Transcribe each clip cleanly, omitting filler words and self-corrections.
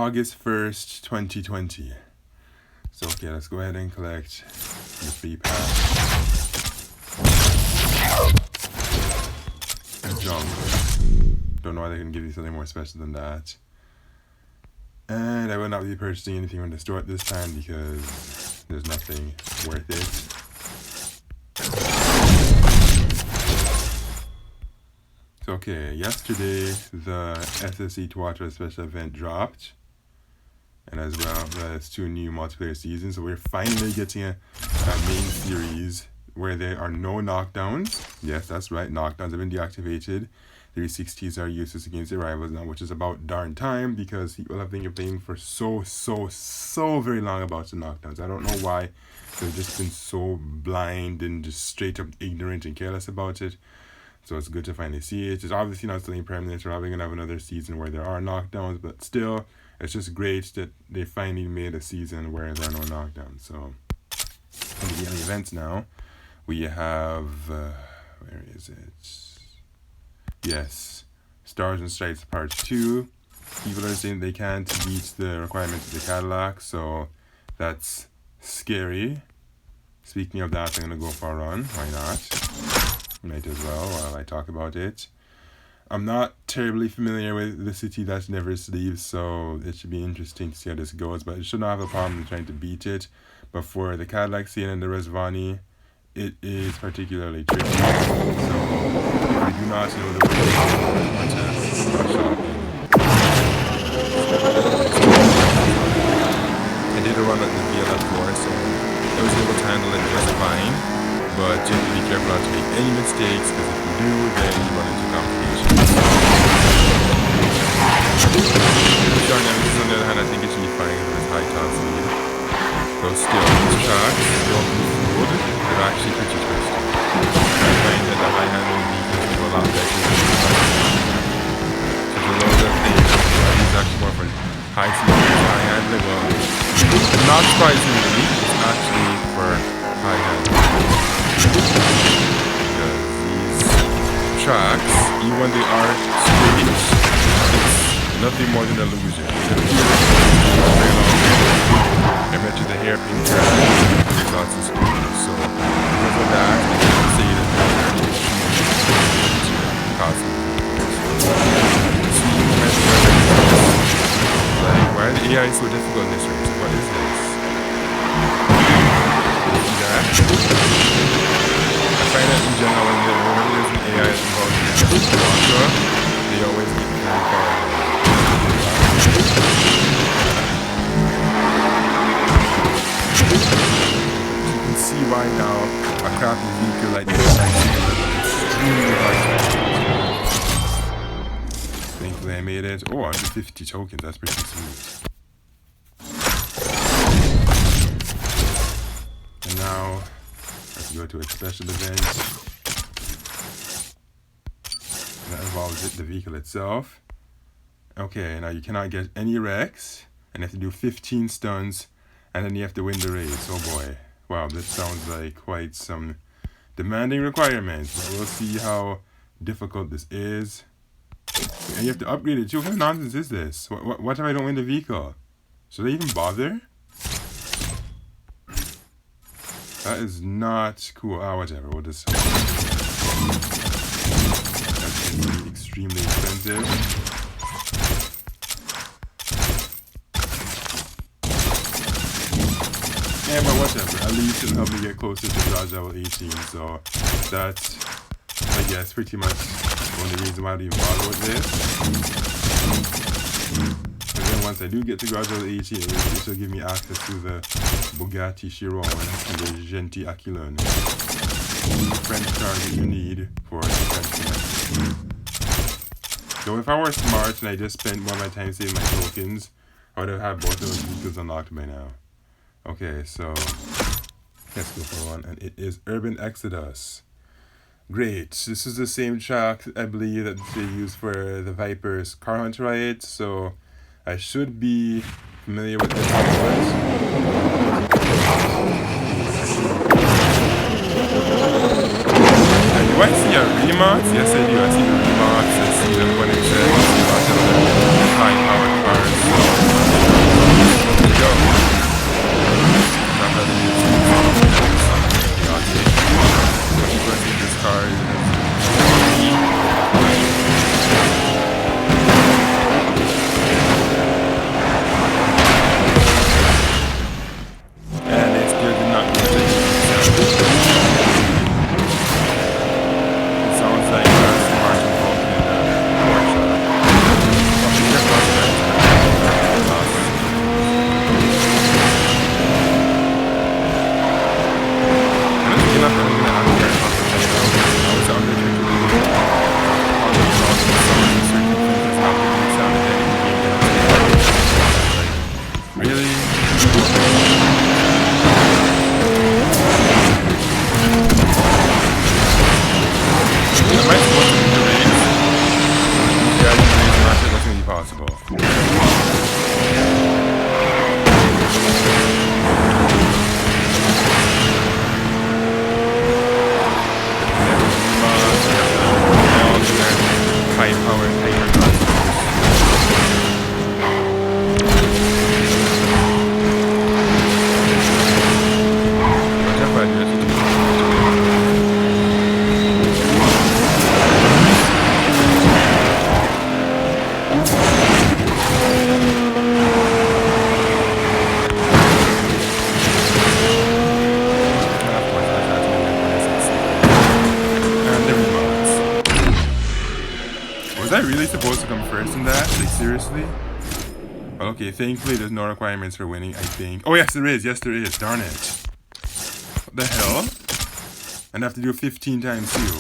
August 1st, 2020. So okay, let's go ahead and collect the free pass. And junk. Don't know why they can give you something more special than that. And I will not be purchasing anything from the store at this time because there's nothing worth it. So okay, yesterday the SSE Water special event dropped, and as well as 2 new multiplayer seasons. So we're finally getting a main series where there are no knockdowns. Yes, that's right, knockdowns have been deactivated. 360s are useless against their rivals now, which is about darn time because people have been playing for so very long about the knockdowns. I don't know why they've just been so blind and just straight up ignorant and careless about it. So it's good to finally see it. It's obviously not something permanent. We're probably going to have another season where there are knockdowns, but still, it's just great that they finally made a season where there are no knockdowns. So, on the daily events now, we have, where is it? Yes, Stars and Stripes Part 2. People are saying they can't beat the requirements of the Cadillac, so that's scary. Speaking of that, I'm going to go for a run. Why not? Might as well while I talk about it. I'm not terribly familiar with the city that never sleeps, so it should be interesting to see how this goes, but it should not have a problem trying to beat it. But for the Cadillac scene and the Resvani, it is particularly tricky. So if you do not know the way to shopping. I did a run at the VLF4, so I was able to handle it just fine. But you have to be careful not to make any mistakes, because if you do, then you run into complications. Sure, now this is on the other hand, I think it should be fine with this high top speed. So still, these tracks don't move forward, they're actually pretty twisty. I find that the high handling vehicles do a lot better than the high. So the lower the thing, is actually more for high speed and high handling. Well, not surprisingly, it's actually for high handling. Because these tracks, even when they are straight, it's nothing more than an illusion. I mentioned the hairpin track, there's lots of speed, so because of that, I can say that they're costly. Like, why are the AI so difficult in this race? What is this? See that? I find that in general, whenever there's an AI involved in the Guuzaka, they always get very far. You can see why now a crappy vehicle like this is extremely hard to make. Thankfully I made it. Oh, 150 tokens, that's pretty sweet. And now let's go to a special event that involves the vehicle itself. Okay, now you cannot get any wrecks, and you have to do 15 stunts, and then you have to win the race. Oh boy. Wow, this sounds like quite some demanding requirements, but we'll see how difficult this is. And you have to upgrade it too. What kind of nonsense is this? What if I don't win the vehicle? Should I even bother? That is not cool. Ah, whatever. We'll just... That's going to be extremely expensive. Yeah, but whatever. At least it'll help me get closer to garage level 18. So that's, I guess, pretty much the only reason why I even bother with this. And then once I do get to garage level 18, it will give me access to the Bugatti Chiron and the Enchanted Island. The French car that you need for the French connection. So if I were smart and I just spent more of my time saving my tokens, I would have had both of those vehicles unlocked by now. Okay, so let's go for one, and it is Urban Exodus. Great. This is the same track, I believe, that they use for the Viper's car hunt riot, so I should be familiar with this. Do I see a Remax? Yes, I do. I see the Remax. I see the 1XX. I see lots of the high-powered cars. So I really supposed to come first in that? Like, seriously? Okay, thankfully there's no requirements for winning, I think. Oh, yes, there is. Yes, there is. Darn it. What the hell? And I have to do it 15 times too. Well,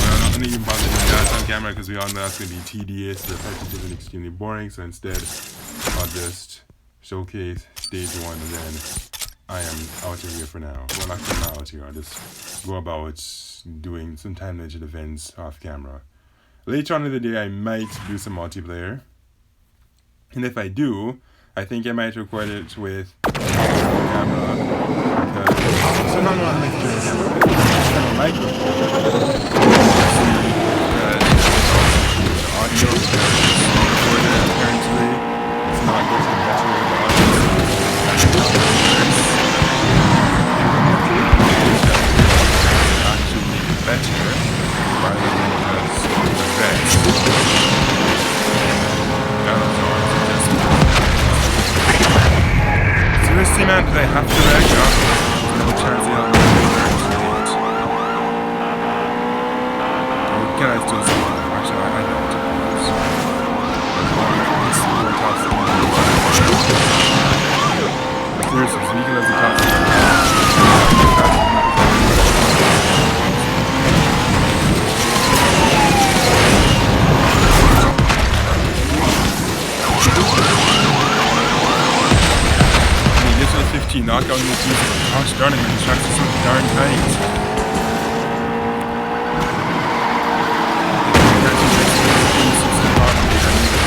I'm not going to even bother doing that on camera because we all know that's going to be tedious, repetitive, and extremely boring. So instead, I'll just showcase stage 1 and then I am out of here for now. Well, actually, I'm not out here. I'll just go about doing some time-limited events off camera. Later on in the day, I might do some multiplayer. And if I do, I think I might record it with camera. Because, so not a lot of microphone. The audio is recorded apparently. It's not going to be better with the audio. Actually make it better rather than just the best. Seriously, man, did I have to wreck up? No chance of can I still see it? Actually, I don't. Seriously, speaking as a top. Knockout in the season. Gosh darn it, man, these tracks are so darn tight.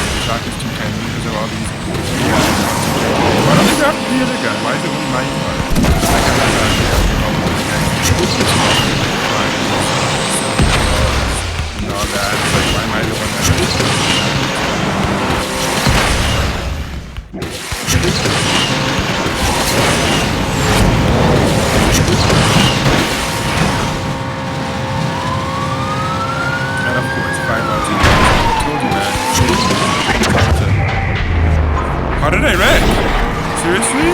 The track is too tiny because of all these guys. Why don't they have the other guy? Why is it only my car? I got that guy there. And all that. Like, why am I the one that and of course, 5 out of 10. I told you, man. How did I wreck? Seriously?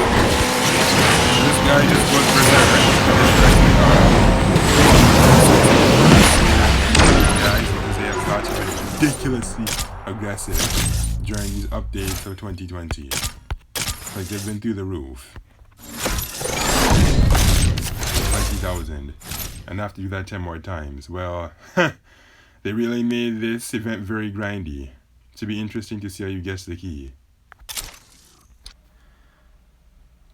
This guy just goes berserk. Guys, what was ridiculously aggressive during these updates of 2020. Like, they've been through the roof. 20,000. And I have to do that 10 more times. Well, they really made this event very grindy. It should be interesting to see how you guess the key.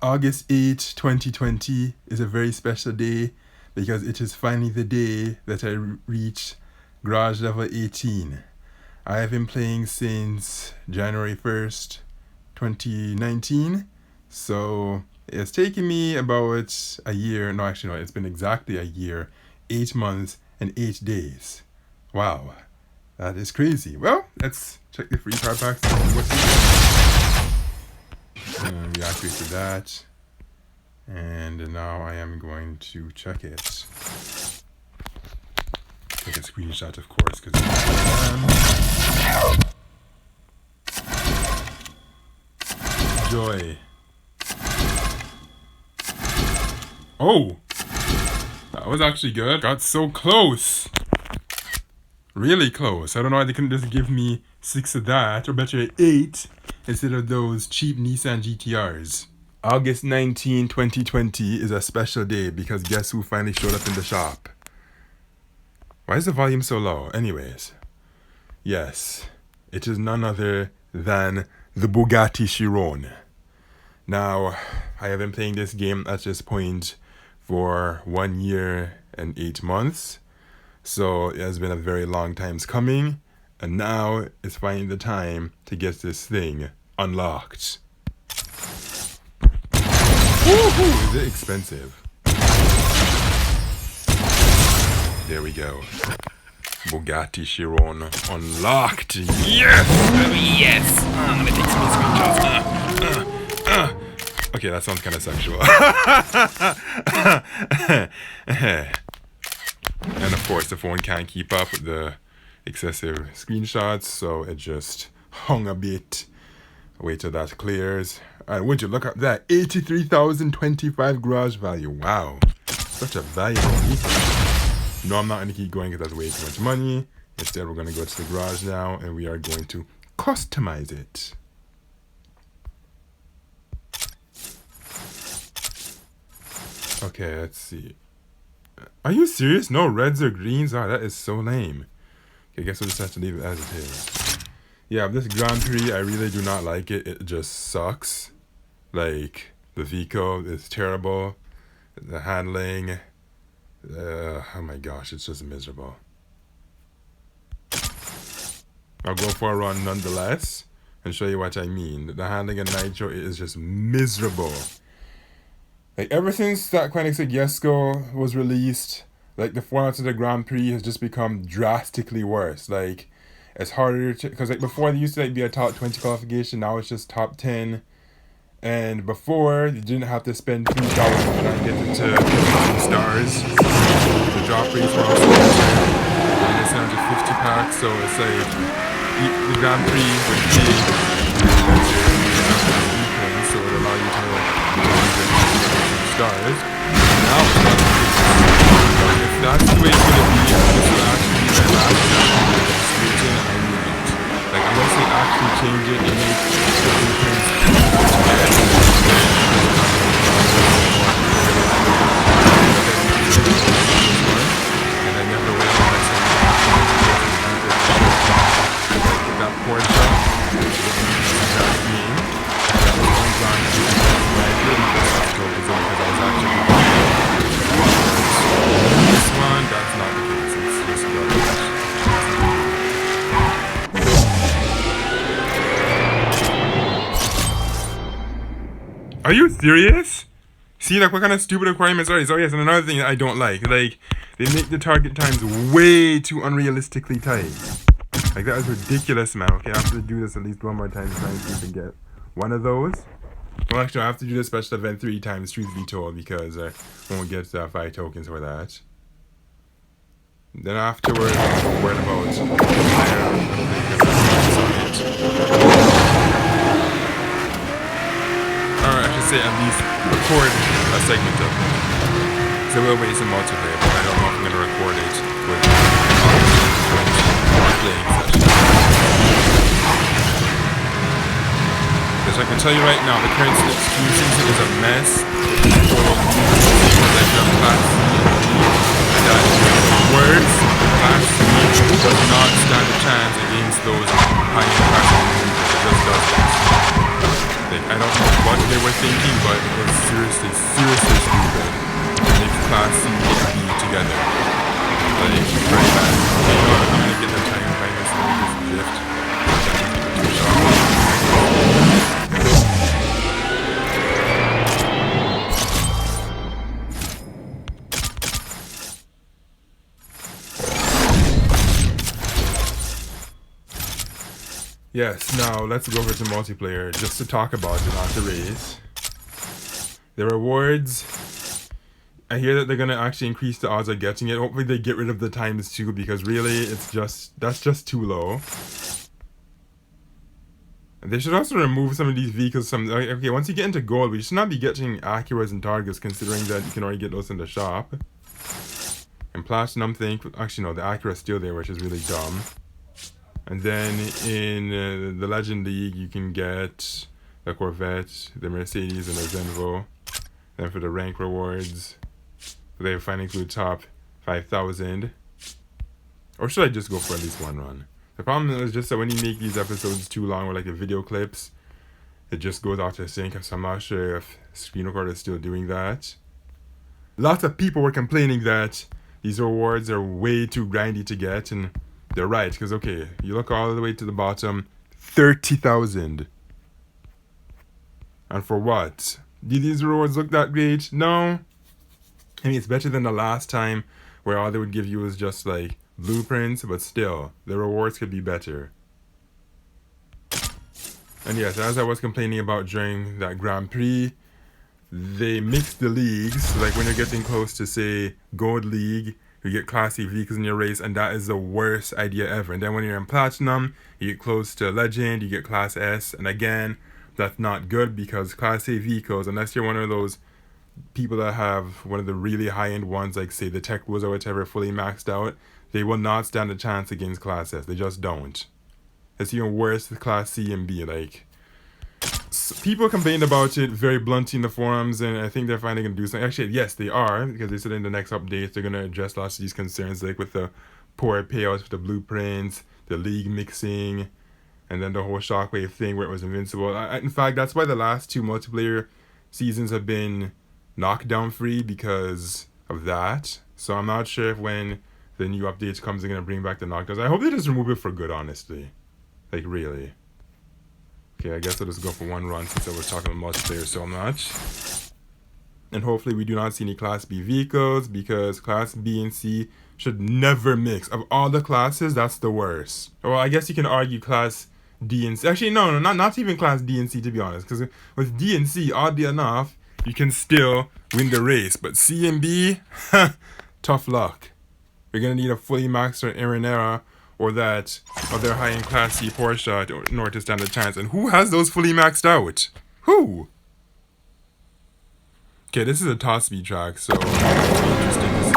August 8, 2020 is a very special day because it is finally the day that I reached garage level 18. I have been playing since January 1st, 2019. So it's taken me about a year. No, actually, no, it's been exactly a year, 8 months, and 8 days. Wow, that is crazy. Well, let's check the free card packs. We activated that. And now I am going to check it. Take a screenshot, of course, because Joy. Oh! That was actually good. Got so close. Really close. I don't know why they couldn't just give me 6 of that, or better 8, instead of those cheap Nissan GTRs. August 19, 2020 is a special day because guess who finally showed up in the shop? Why is the volume so low? Anyways. Yes, it is none other than the Bugatti Chiron. Now, I have been playing this game at this point for 1 year and 8 months. So it has been a very long time coming. And now it's finally the time to get this thing unlocked. Woohoo! Is it expensive? There we go. Bugatti Chiron unlocked. Yes! Yes! I'm gonna take some screenshots. Okay, that sounds kind of sexual. And of course, the phone can't keep up with the excessive screenshots, so it just hung a bit. Wait till that clears. And would you look at that? 83,025 garage value. Wow. Such a valuable vehicle. No, I'm not going to keep going because that's way too much money. Instead, we're going to go to the garage now, and we are going to customize it. Okay, let's see. Are you serious? No reds or greens? Oh, that is so lame. Okay, I guess we'll just have to leave it as it is. Yeah, this Grand Prix, I really do not like it. It just sucks. Like, the vehicle is terrible. The handling. Oh my gosh, it's just miserable. I'll go for a run nonetheless and show you what I mean. The handling in Nitro is just miserable. Like, ever since that Koenigsegg Jesko was released, like, the format of the Grand Prix has just become drastically worse. Like, it's harder to, because like before they used to like be a top 20 qualification, now it's just top 10. And before, you didn't have to spend $3 to try and get into 2 stars. The drop rates were also better. And it's down to 50 packs, so it's like the Grand Prix would be better. So it would allow you to get stars. Now it's not the case. But if that's the way it's going to be, this will actually be my last time. I mean it. Like, unless they actually change it and make the blueprints and I never went on myself that Porsche that game that was one Grand Prix where I didn't get October because I was actually this one, that's not the case. It's just garbage. Are you serious? See, like, what kind of stupid requirements are these? Oh yes, and another thing that I don't like, they make the target times way too unrealistically tight. Like, that is ridiculous, man. Okay, I have to do this at least one more time to try and see if I can get one of those. Well, actually, I have to do this special event 3 times, truth be told, because I won't get 5 tokens for that. Then afterwards, I'm worried about or I should say at least record a segment of it. So we'll wait some multiplayer, but I don't know if I'm going to record it with playing session. Because I can tell you right now, the current Q season is a mess. Like the Class C and that words, Class C does not stand a chance against those high-end classes. It just doesn't. Like, I don't know what they were thinking, but it was seriously stupid. And if Class C and B together. Like, very bad. You know, I'm gonna get the time by this drift. Yes, now let's go over to multiplayer just to talk about it, not to race. The rewards, I hear that they're gonna actually increase the odds of getting it. Hopefully they get rid of the times too, because really that's just too low. And they should also remove some of these vehicles. Okay, once you get into gold, we should not be getting Acuras and Targas, considering that you can already get those in the shop. And platinum thing, actually no, the Acura's still there, which is really dumb. And then in the Legend League, you can get the Corvette, the Mercedes, and the Zenvo. Then for the rank rewards, they finally include top 5,000. Or should I just go for at least one run? The problem is just that when you make these episodes too long, or like the video clips, it just goes out of sync. So I'm not sure if Screen Recorder is still doing that. Lots of people were complaining that these rewards are way too grindy to get, and they're right, because okay, you look all the way to the bottom, 30,000. And for what? Do these rewards look that great? No. I mean, it's better than the last time where all they would give you was just like blueprints, but still, the rewards could be better. And yes, as I was complaining about during that Grand Prix, they mix the leagues, like when you're getting close to, say, Gold League, you get Class C vehicles in your race, and that is the worst idea ever. And then when you're in Platinum, you get close to Legend, you get Class S, and again, that's not good, because Class A vehicles, unless you're one of those people that have one of the really high-end ones, like say the Tech Wars or whatever, fully maxed out, they will not stand a chance against Class S. They just don't. It's even worse with Class C and B. Like, people complained about it very bluntly in the forums, and I think they're finally going to do something. Actually, yes, they are, because they said in the next update they're going to address lots of these concerns, like with the poor payouts for the blueprints, the league mixing, and then the whole Shockwave thing where it was invincible. In fact, that's why the last 2 multiplayer seasons have been knockdown free, because of that. So I'm not sure if when the new updates comes they're going to bring back the knockdowns. I hope they just remove it for good, honestly. Like, really. Okay, I guess I'll just go for one run since I was talking about multiplayer so much. And hopefully we do not see any Class B vehicles, because Class B and C should never mix. Of all the classes, that's the worst. Well, I guess you can argue Class D and C. Actually, no, not even Class D and C, to be honest. Because with D and C, oddly enough, you can still win the race. But C and B, tough luck. You're going to need a fully maxed out Aranera or that other high-end Class C Porsche in order to stand a chance. And who has those fully maxed out? Who? Okay, this is a top speed track, so it'll be interesting to see.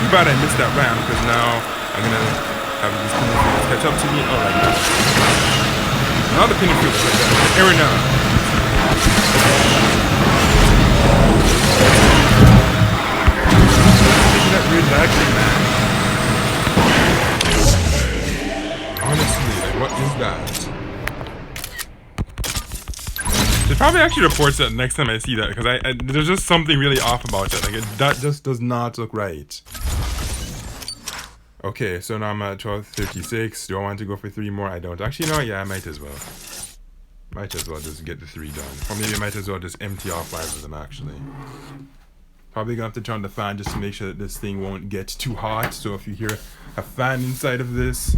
Bad I missed that round, because now I'm gonna have these pinfields catch up to me. Oh, like that. Not the pinfield, but the Arena. That relaxing, man. Honestly, like, what is that? They probably actually reports that next time I see that, because I there's just something really off about it. Like, that just does not look right. Okay, so now I'm at 12:36. Do I want to go for 3 more? I don't. Actually, no, yeah, I might as well. Might as well just get the 3 done. Or maybe I might as well just empty off 5 of them, actually. Probably gonna have to turn on the fan just to make sure that this thing won't get too hot. So if you hear a fan inside of this,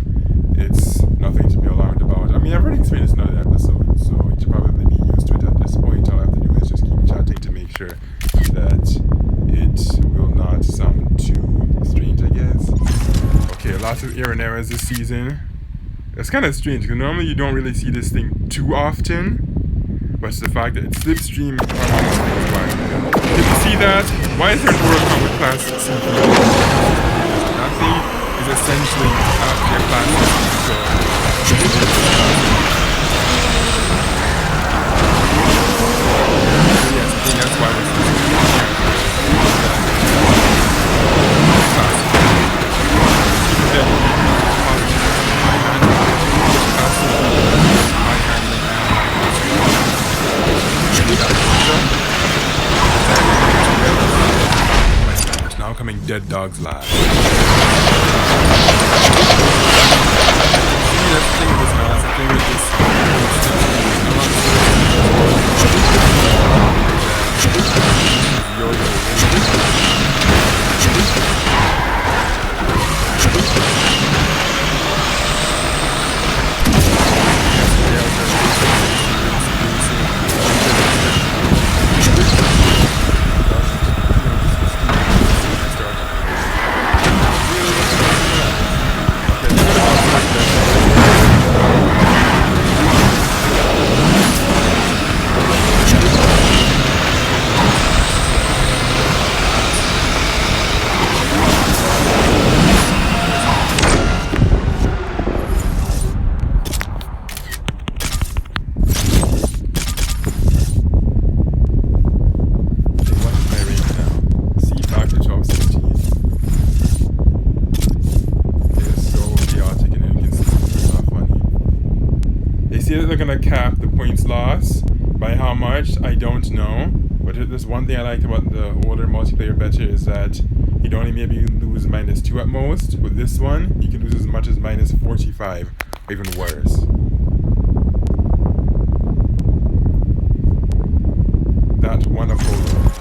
it's nothing to be alarmed about. I mean, I've already experienced another episode, so you should probably be used to it at this point. All I have to do is just keep chatting to make sure that it will not sound too strange, I guess. Okay, lots of Araneras this season. It's kind of strange, because normally you don't really see this thing too often. But it's the fact that it's slipstream. Did you see that? Why is there an Oricon with Class C? That thing is essentially their Class C. So, yes, I think that's why we're still now coming Dead Dogs Live. See, that's the thing with this now. That's the thing with this. gonna cap the points loss. By how much, I don't know. But there's one thing I liked about the older multiplayer better is that you'd only maybe lose -2 at most. With this one, you can lose as much as -45, or even worse. That one Apollo.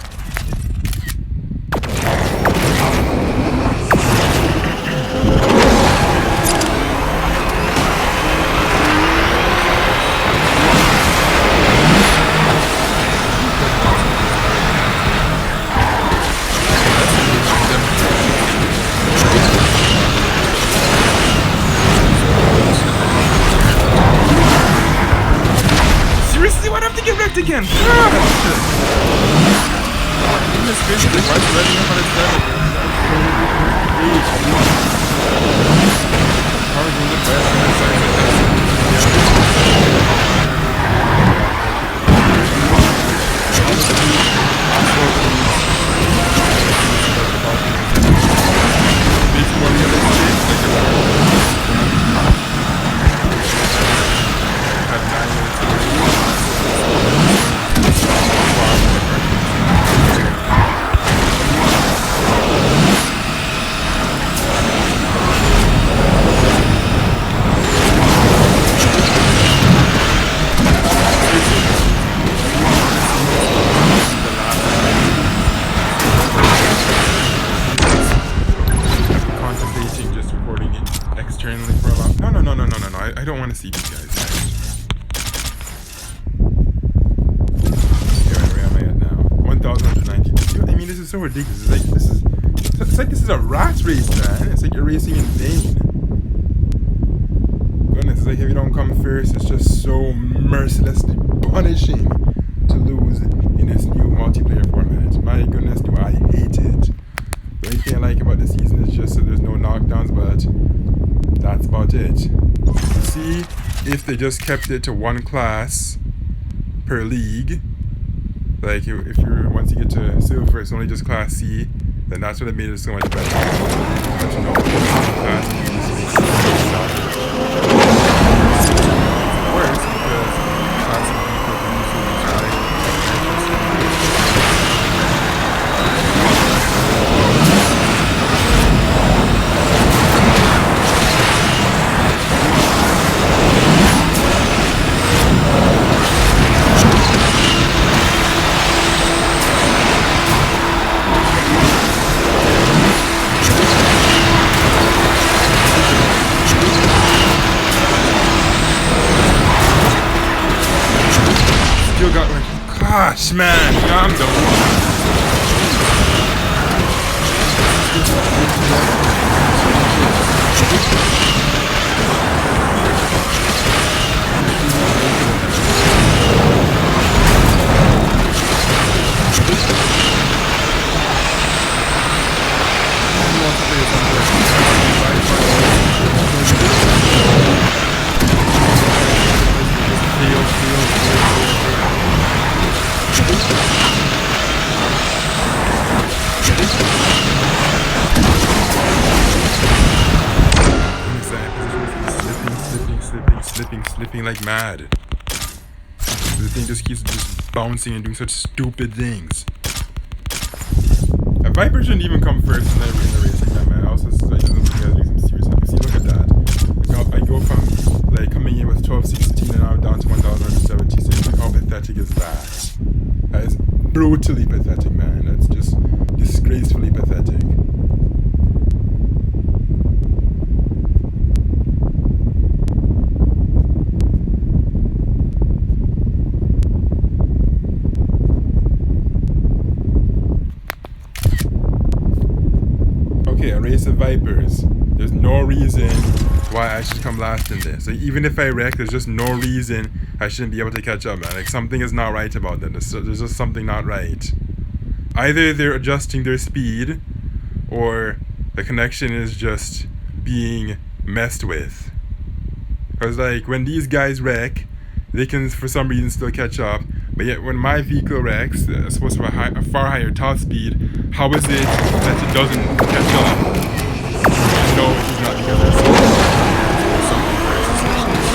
Again. I don't want to see these guys. Where am I at now? 1,190. I mean, this is so ridiculous. It's like this is a rat race, man. It's like you're racing in vain. Goodness, it's like if you don't come first, it's just so mercilessly punishing to lose in this new multiplayer format. My goodness, do I hate it. The only thing I like about this season is just that there's no knockdowns, but that's about it. See if they just kept it to one class per league. Like if you're once you get to silver, it's only just class C. Then that's what it made it so much better. But you know, class B is worse because class B gosh, man, I'm the slipping like mad. The thing just keeps bouncing and doing such stupid things. A Viper shouldn't even come first in the racing, man. I also like doing some serious stuff. See, look at that. I go from like coming in with 1216 and now down to 1176. Look how pathetic is that? That is brutally pathetic, man. That's just disgracefully pathetic. A race of Vipers. There's no reason why I should come last in this. Like, even if I wreck, there's just no reason I shouldn't be able to catch up, man. Like, something is not right about them. There's just something not right. Either they're adjusting their speed, or the connection is just being messed with. Because, like, when these guys wreck, they can, for some reason, still catch up. But yet, when my vehicle wrecks, supposed to have a far higher top speed, how is it that it doesn't catch up? No, it's not because there's something very suspicious.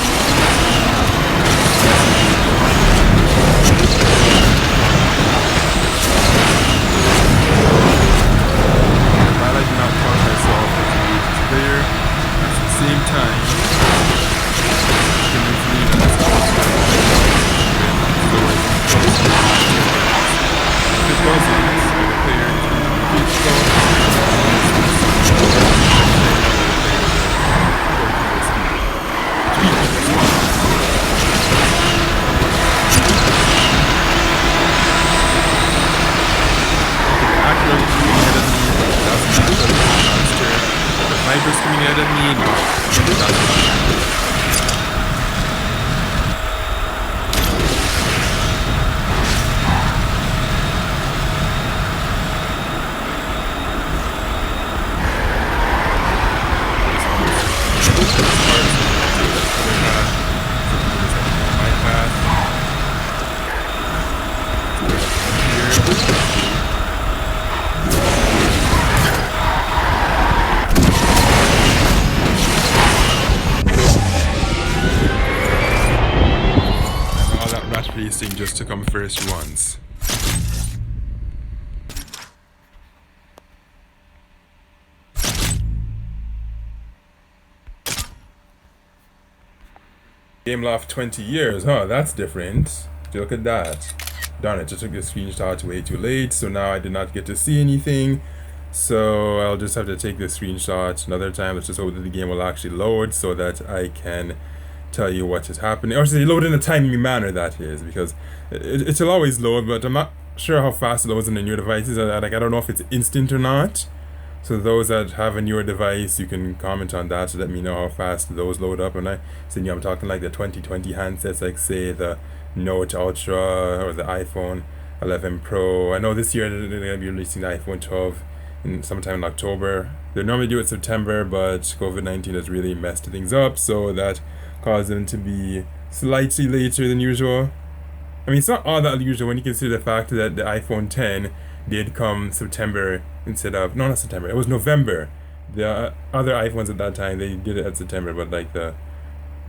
Just to come first once. Gameloft 20 years, huh? That's different. Look at that. Darn it, I took this screenshot way too late, so now I did not get to see anything. So I'll just have to take this screenshot another time. Let's just hope that the game will actually load so that I can tell you what is happening. Or say load in a timely manner, that is, because it'll always load, but I'm not sure how fast it loads on the newer devices. I don't know if it's instant or not. So those that have a newer device, you can comment on that to let me know how fast those load up. And I'm talking like the 2020 handsets, like say the Note Ultra or the iPhone 11 Pro. I know this year they're going to be releasing the iPhone 12 sometime in October. They normally do it September, but COVID-19 has really messed things up, so that caused them to be slightly later than usual. I mean, it's not all that usual when you consider the fact that the iPhone 10 did come September instead of, no, not September, it was November. The other iPhones at that time, they did it at September, but like the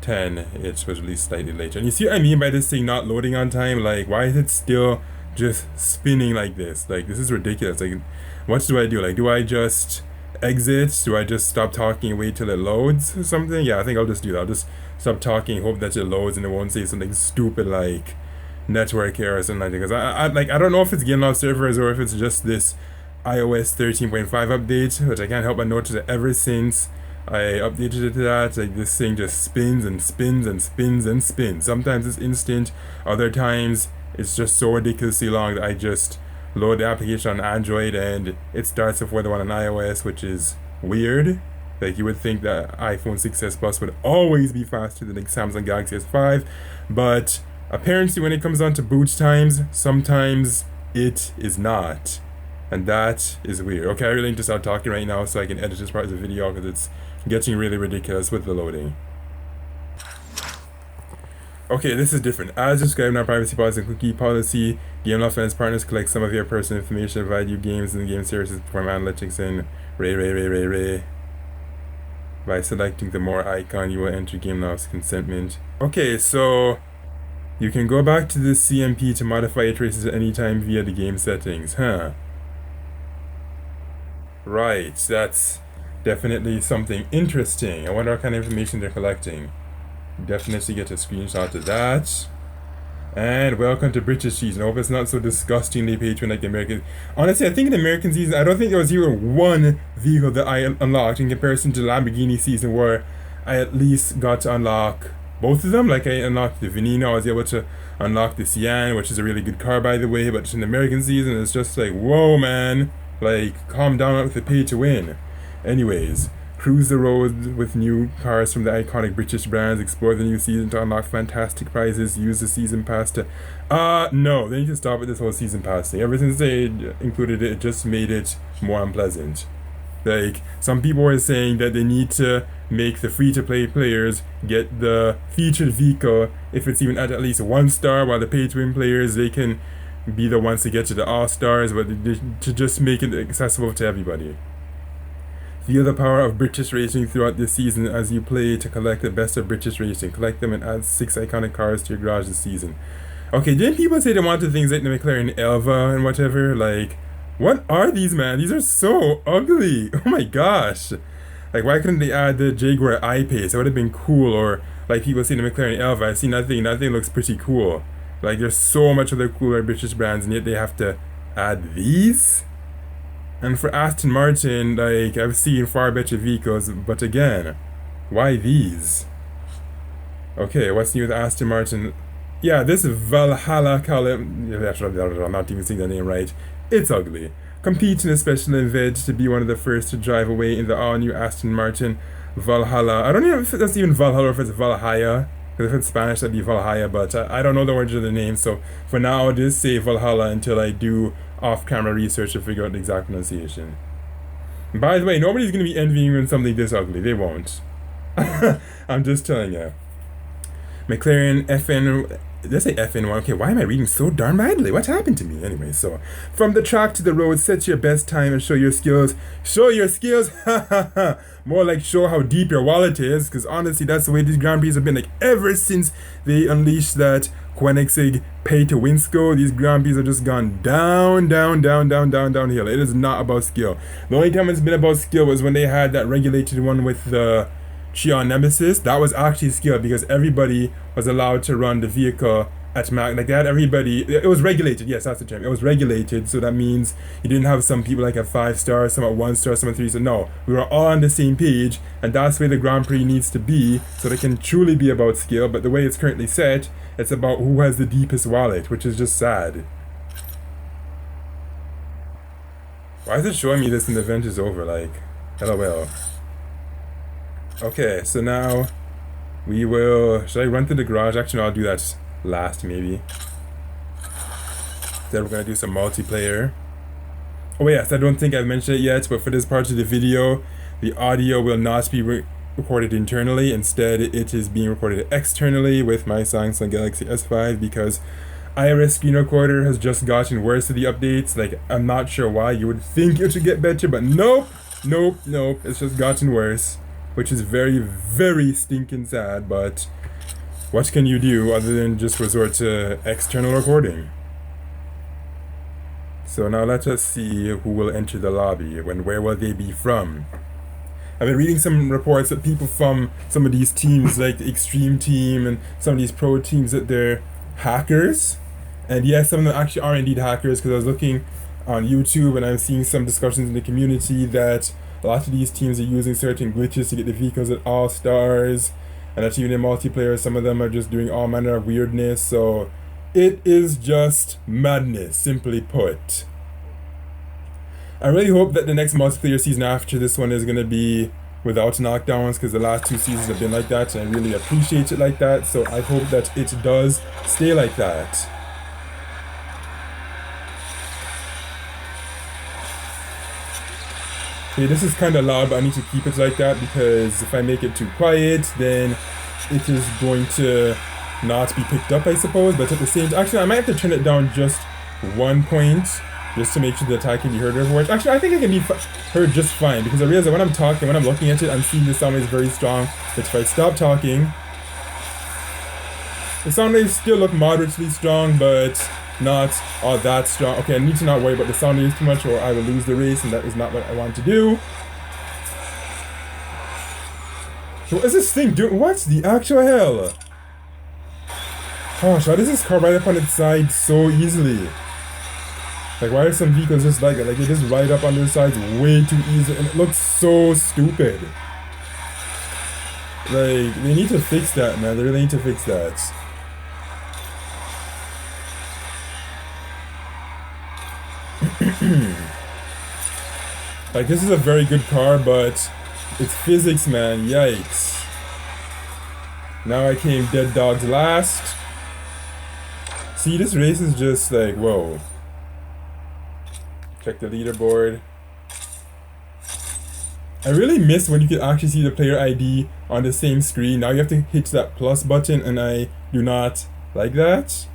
10, it was released slightly later. And you see what I mean by this thing not loading on time? Like, why is it still just spinning like this? Like, this is ridiculous. Like, what do I do? Like, do I just exit? Do I just stop talking and wait till it loads or something? Yeah, I think I'll just do that. I'll just stop talking, hope that it loads and it won't say something stupid like network error or something like that. Because I don't know if it's Gameloft servers or if it's just this iOS 13.5 update, which I can't help but notice that ever since I updated it to that, like this thing just spins and spins and spins and spins. Sometimes it's instant, other times it's just so ridiculously long that I just load the application on Android and it starts before the one on iOS, which is weird. Like, you would think that iPhone 6s Plus would always be faster than the Samsung Galaxy S5, but apparently when it comes down to boot times, sometimes it is not. And that is weird. Okay, I really need to start talking right now so I can edit this part of the video because it's getting really ridiculous with the loading. Okay, this is different. As described in our privacy policy and cookie policy, Gameloft and its partners collect some of your personal information, provide you games and game services, perform analytics, and ray. By selecting the more icon, you will enter Gameloft's consentment. Okay, so you can go back to this CMP to modify your traces at any time via the game settings, huh? Right, that's definitely something interesting. I wonder what kind of information they're collecting. Definitely get a screenshot of that. And welcome to British season. I hope it's not so disgustingly patron like the American. Honestly, I think in the American season, I don't think there was even one vehicle that I unlocked in comparison to the Lamborghini season where I at least got to unlock both of them. Like, I unlocked the Veneno, I was able to unlock the Sian, which is a really good car by the way, but in the American season, it's just like, whoa man, like, calm down with the pay to win. Anyways, cruise the road with new cars from the iconic British brands, explore the new season to unlock fantastic prizes, use the season pass to... no, they need to stop with this whole season pass thing. Ever since they included it, it just made it more unpleasant. Like, some people were saying that they need to make the free-to-play players get the featured vehicle if it's even at least 1 star, while the pay-to-win players, they can be the ones to get to the all-stars, but to just make it accessible to everybody. Feel the power of British racing throughout this season as you play to collect the best of British racing. Collect them and add 6 iconic cars to your garage this season. Okay, didn't people say they wanted things like the McLaren Elva and whatever? Like, what are these, man? These are so ugly. Oh my gosh. Like, why couldn't they add the Jaguar I-Pace? That would have been cool. Or, like, people see the McLaren Elva. I've seen that thing. That thing looks pretty cool. Like, there's so much other cooler British brands, and yet they have to add these? And for Aston Martin, like, I've seen far better vehicles, but again, why these? Okay, what's new with Aston Martin? Yeah, this Valhalla I'm not even saying that name right. It's ugly. Compete in a special event to be one of the first to drive away in the all-new Aston Martin Valhalla. I don't know if that's even Valhalla or if it's Valhalla. Because if it's Spanish, that'd be Valhalla, but I don't know the origin of the name, so for now I'll just say Valhalla until I do off-camera research to figure out the exact pronunciation. By the way, nobody's going to be envying when something this ugly. They won't. I'm just telling you. McLaren FN... Did I say FN1? Okay, why am I reading so darn badly? What happened to me? Anyway, so... From the track to the road, set your best time and show your skills. Show your skills? Ha ha ha! More like show how deep your wallet is, because honestly, that's the way these Grand Prix have been, like, ever since they unleashed that Koenigsegg pay-to-win score. These Grand Prix have just gone down, downhill. It is not about skill. The only time it's been about skill was when they had that regulated one with the Chiron Nemesis. That was actually skill, because everybody was allowed to run the vehicle at max. Like, they had everybody, it was regulated, yes, that's the term. It was regulated, so that means you didn't have some people like at 5 stars, some at 1 star, some at 3 stars. No, we were all on the same page, and that's where the Grand Prix needs to be, so they can truly be about skill. But the way it's currently set, it's about who has the deepest wallet, which is just sad. Why is it showing me this and the event is over? Like, LOL. Okay, so now we will... Should I run through the garage? Actually, no, I'll do that last, maybe. Then we're going to do some multiplayer. Oh, yes, I don't think I've mentioned it yet, but for this part of the video, the audio will not be recorded internally. Instead, it is being recorded externally with my Samsung Galaxy S5, because iOS screen recorder has just gotten worse with the updates. Like, I'm not sure why. You would think it should get better, but nope. It's just gotten worse, which is very, very stinking sad, but what can you do other than just resort to external recording? So now let us see who will enter the lobby, and where will they be from? I've been reading some reports that people from some of these teams, like the Extreme Team and some of these pro teams, that they're hackers. And yes, some of them actually are indeed hackers, because I was looking on YouTube and I'm seeing some discussions in the community that a lot of these teams are using certain glitches to get the vehicles at all stars, and that even in multiplayer, some of them are just doing all manner of weirdness. So it is just madness, simply put. I really hope that the next multiplayer season after this one is going to be without knockdowns, because the last 2 seasons have been like that, and I really appreciate it like that. So I hope that it does stay like that. Okay, this is kind of loud, but I need to keep it like that, because if I make it too quiet, then it is going to not be picked up, I suppose. But at the same time, actually, I might have to turn it down just 1 point, just to make sure the attack can be heard everywhere. Actually, I think it can be heard just fine, because I realize that when I'm talking, when I'm looking at it, I'm seeing the sound waves very strong. But if I stop talking, the sound waves still look moderately strong, but not all that strong. Okay, I need to not worry about the sound waves too much, or I will lose the race, and that is not what I want to do. So what is this thing doing? What the actual hell? Gosh, why does this car ride up on its side so easily? Like, why are some vehicles just like that? Like, they just ride up on their sides way too easy, and it looks so stupid. Like, they need to fix that, man. They really need to fix that. Like, this is a very good car, but it's physics, man. Yikes. Now I came dead dogs last. See, this race is just like, whoa. Check the leaderboard. I really miss when you could actually see the player ID on the same screen. Now you have to hit that plus button, and I do not like that.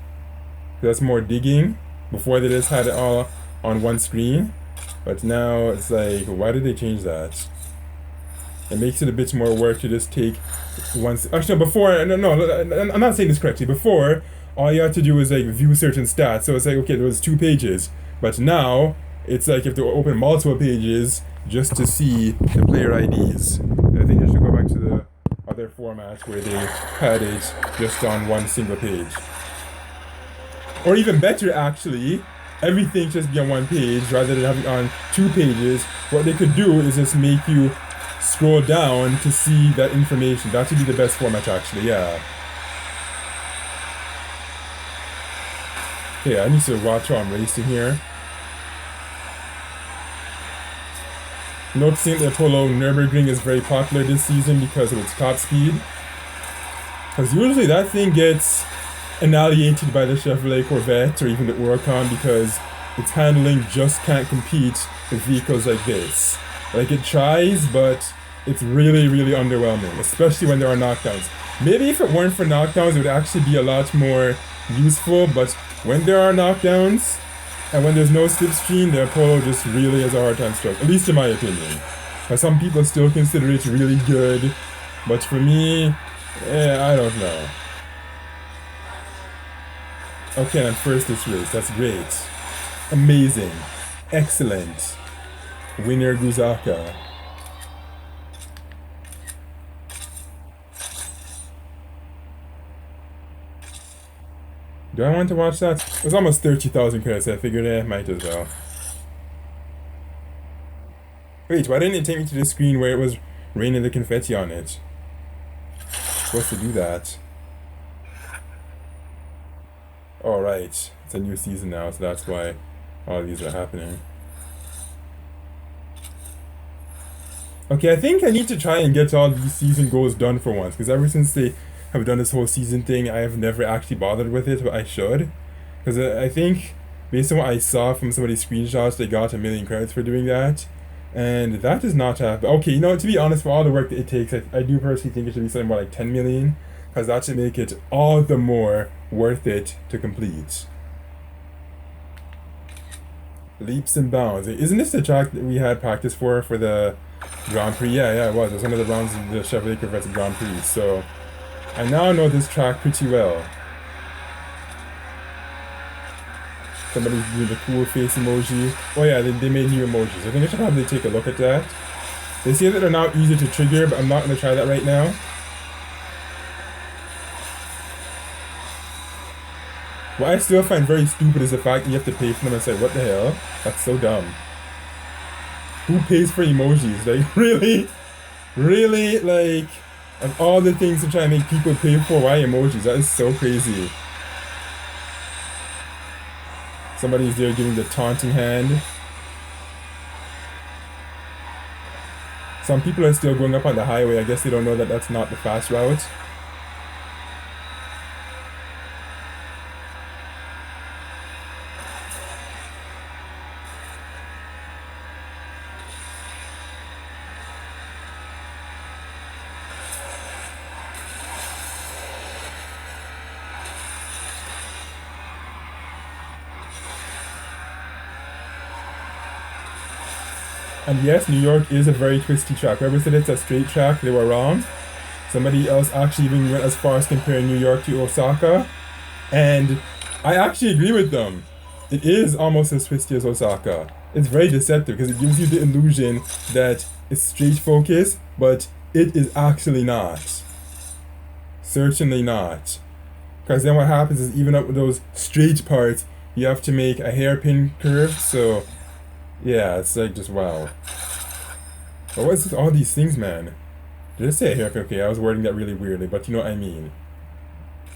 That's more digging. Before they just had it all on one screen, but now it's like, why did they change that? It makes it a bit more work to just take once. Actually, no, before, no, I'm not saying this correctly. Before, all you had to do was like view certain stats. So it's like, okay, there was 2 pages, but now it's like you have to open multiple pages just to see the player IDs. I think I should go back to the other format where they had it just on one single page. Or even better, actually, everything just be on 1 page rather than having it on 2 pages. What they could do is just make you scroll down to see that information. That would be the best format, actually, yeah. Okay, I need to watch how I'm racing here. Noticing the Apollo Nürburgring is very popular this season because of its top speed. Because usually that thing gets annihilated by the Chevrolet Corvette or even the Huracan because its handling just can't compete with vehicles like this. Like, it tries, but it's really, really underwhelming, especially when there are knockdowns. Maybe if it weren't for knockdowns, it would actually be a lot more useful, but when there are knockdowns, and when there's no slipstream, the Apollo just really has a hard time struck, at least in my opinion. Some people still consider it really good, but for me, I don't know. Okay, I'm first this race, that's great. Amazing. Excellent. Winner Guuzaka. Do I want to watch that? It was almost 30,000 credits, so I figured I might as well. Wait, why didn't it take me to the screen where it was raining the confetti on it? Supposed to do that. Alright, it's a new season now, so that's why all these are happening. Okay, I think I need to try and get all these season goals done for once, because ever since they have done this whole season thing, I have never actually bothered with it, but I should. Because I think, based on what I saw from some of these screenshots, they got 1 million credits for doing that. And that is not happen. Okay, you know, to be honest, for all the work that it takes, I do personally think it should be something more like 10 million. Because that should make it all the more worth it to complete. Leaps and bounds. Isn't this the track that we had practice for the Grand Prix? Yeah, it was. It was one of the rounds of the Chevrolet Corvette Grand Prix. So I now know this track pretty well. Somebody's doing the cool face emoji. Oh yeah, they made new emojis. I think I should probably take a look at that. They say that they're now easy to trigger, but I'm not going to try that right now. What I still find very stupid is the fact that you have to pay for them. I say, what the hell? That's so dumb. Who pays for emojis? Like, really? Really? Like, of all the things to try and make people pay for, why emojis? That is so crazy. Somebody's there giving the taunting hand. Some people are still going up on the highway. I guess they don't know that that's not the fast route. And yes, New York is a very twisty track. Whoever said it's a straight track, they were wrong. Somebody else actually even went as far as comparing New York to Osaka. And I actually agree with them. It is almost as twisty as Osaka. It's very deceptive because it gives you the illusion that it's straight focus, but it is actually not. Certainly not. Because then what happens is even up with those straight parts, you have to make a hairpin curve, so yeah, it's like just wow. But what is with all these things, man? Did I say a hairpin? Okay, I was wording that really weirdly, but you know what I mean.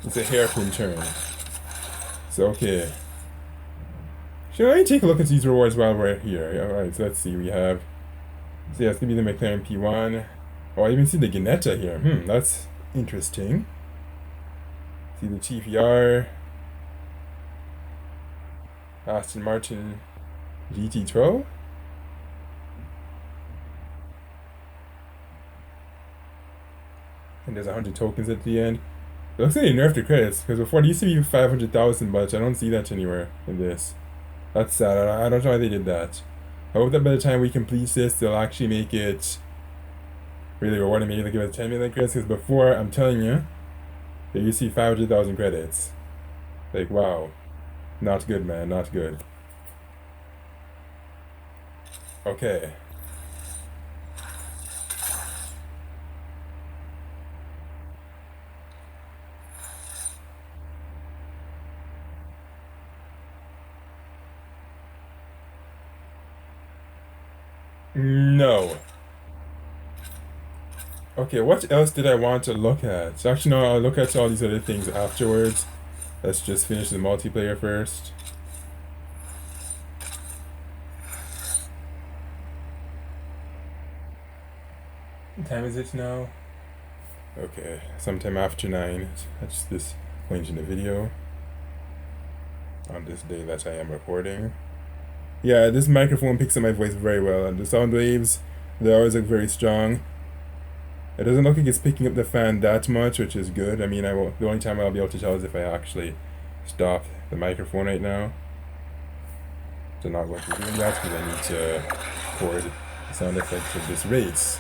It's a hairpin turn. So, okay. Should I take a look at these rewards while we're here? Alright, so let's see. We have... So yeah, it's going to be the McLaren P1. Oh, I even see the Ginetta here. That's interesting. See the TPR. Aston Martin GT12. And there's 100 tokens at the end. It looks like they nerfed the credits, because before it used to be 500,000, but I don't see that anywhere in this. That's sad. I don't know why they did that. I hope that by the time we complete this, they'll actually make it really rewarding. Maybe they'll give it 10 million credits, because before, I'm telling you, they used to see 500,000 credits. Like, wow. Not good, man. Not good. Okay. No. Okay, what else did I want to look at? So actually, no, I'll look at all these other things afterwards. Let's just finish the multiplayer first. What time is it now? Okay, sometime after 9. That's this point in the video. On this day that I am recording. Yeah, this microphone picks up my voice very well, and the sound waves, they always look very strong. It doesn't look like it's picking up the fan that much, which is good. I mean, the only time I'll be able to tell is if I actually stop the microphone right now. So not going to be doing that because I need to record the sound effects of this race.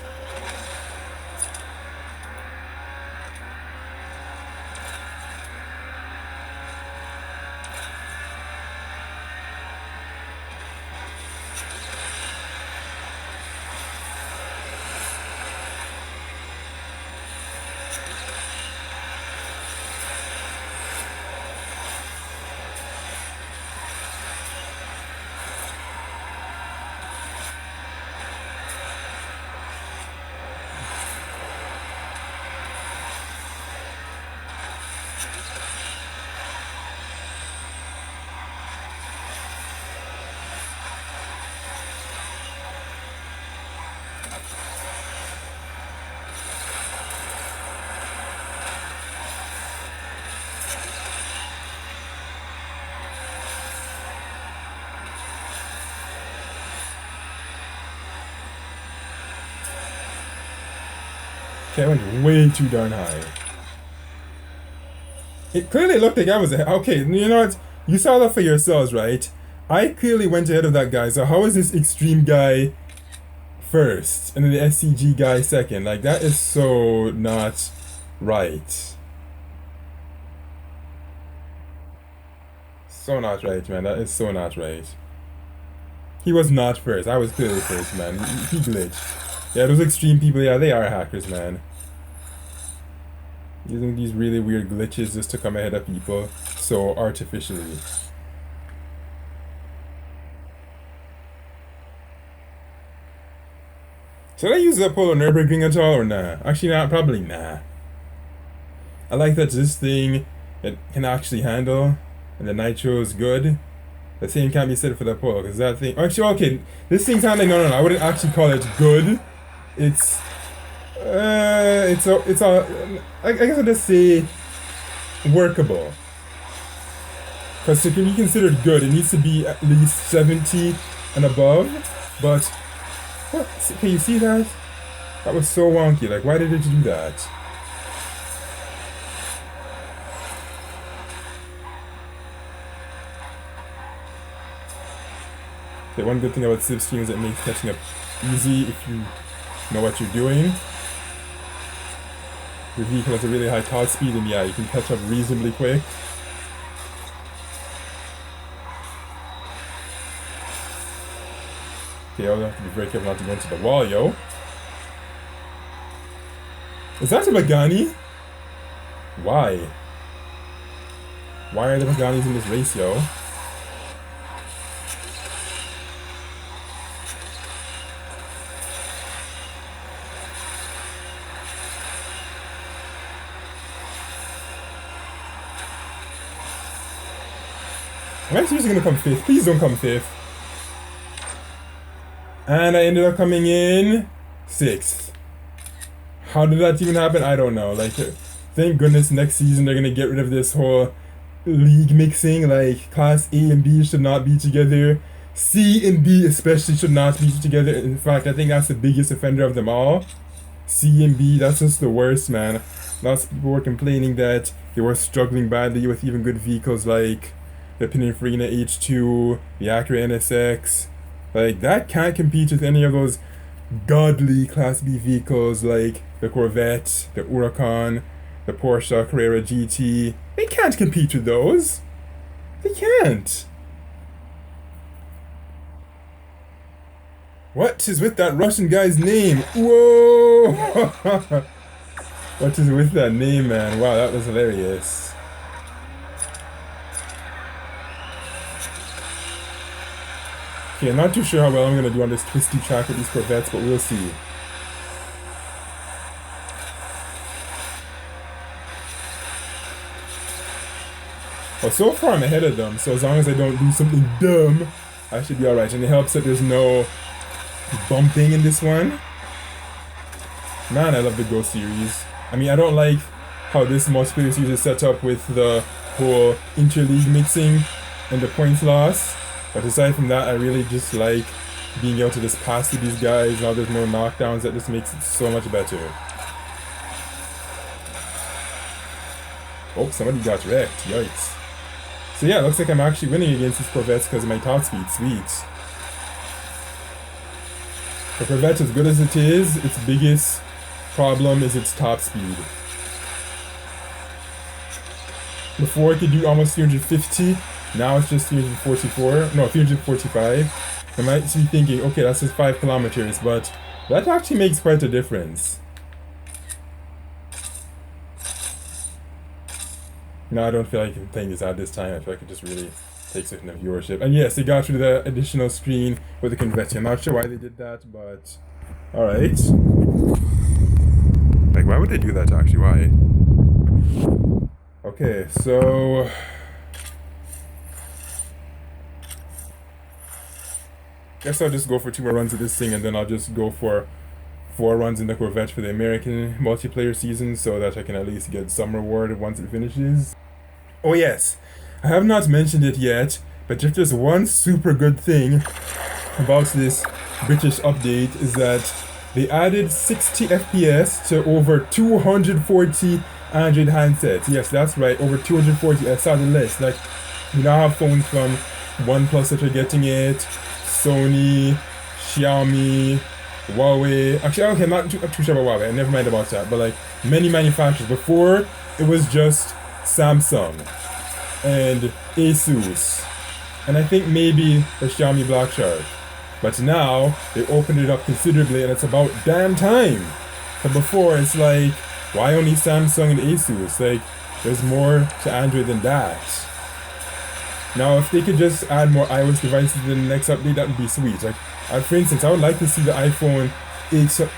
Okay, I went way too darn high. It clearly looked like I was ahead. Okay, you know what? You saw that for yourselves, right? I clearly went ahead of that guy, so how is this extreme guy first and then the SCG guy second? Like, that is so not right. So not right, man. That is so not right. He was not first. I was clearly first, man. He glitched. Yeah, those extreme people, yeah, they are hackers, man. Using these really weird glitches just to come ahead of people so artificially. Should I use the Apollo Nürburgring at all or nah? Actually, not. Probably nah. I like that this thing it can actually handle, and the nitro is good. The same can't be said for the Apollo, because that thing. Actually, okay, this thing's handling. No, I wouldn't actually call it good. It's I guess I'll just say workable. Because to be considered good, it needs to be at least 70 and above. But what? Can you see that? That was so wonky. Like, why did it do that? Okay, one good thing about Slipstream is it makes catching up easy if you know what you're doing. Your vehicle has a really high top speed, and yeah, you can catch up reasonably quick. Okay, I'll have to be very careful not to go into the wall, yo. Is that a Pagani? Why? Why are the Paganis in this race, yo? Am I seriously gonna come 5th? Please don't come 5th. And I ended up coming in 6th. How did that even happen? I don't know. Like, thank goodness next season they're gonna get rid of this whole league mixing. Like, Class A and B should not be together. C and D especially should not be together. In fact, I think that's the biggest offender of them all. C and B, that's just the worst, man. Lots of people were complaining that they were struggling badly with even good vehicles like the Pininfarina H2, the Acura NSX. Like, that can't compete with any of those godly Class B vehicles like the Corvette, the Huracan, the Porsche Carrera GT. They can't compete with those. They can't. What is with that Russian guy's name? Whoa! What is with that name, man? Wow, that was hilarious. Okay, I'm not too sure how well I'm going to do on this twisty track with these Corvettes, but we'll see. Well, so far I'm ahead of them, so as long as I don't do something dumb, I should be alright. And it helps that there's no bumping in this one. Man, I love the Go series. I mean, I don't like how this multiplayer series is set up with the whole interleague mixing and the points loss. But aside from that, I really just like being able to just pass to these guys. Now there's no knockdowns. That just makes it so much better. Oh, somebody got wrecked. Yikes. So yeah, it looks like I'm actually winning against these Corvettes because of my top speed. Sweet. The Corvette, as good as it is, its biggest problem is its top speed. Before it could do almost 350, now it's just 344, no, 345. I might be thinking, okay, that's just 5 kilometers, but that actually makes quite a difference. No, I don't feel like playing this at this time. I feel like it just really takes a of viewership. And yes, they got through the additional screen with the convention. I'm not sure why they did that, but alright. Like, why would they do that actually? Why? Okay, so guess I'll just go for 2 more runs of this thing, and then I'll just go for 4 runs in the Corvette for the American multiplayer season so that I can at least get some reward once it finishes. Oh yes, I have not mentioned it yet, but if there's one super good thing about this British update is that they added 60 FPS to over 240 Android handsets. Yes, that's right, over 240. I saw the list. Like, you now have phones from OnePlus that are getting it, Sony, Xiaomi, Huawei. Actually, okay, I'm not too sure about Huawei. Never mind about that. But like many manufacturers. Before, it was just Samsung and Asus, and I think maybe the Xiaomi Black Shark. But now they opened it up considerably, and it's about damn time. But before, it's like, why only Samsung and Asus? Like, there's more to Android than that. Now, if they could just add more iOS devices in the next update, that would be sweet. Like, for instance, I would like to see the iPhone 8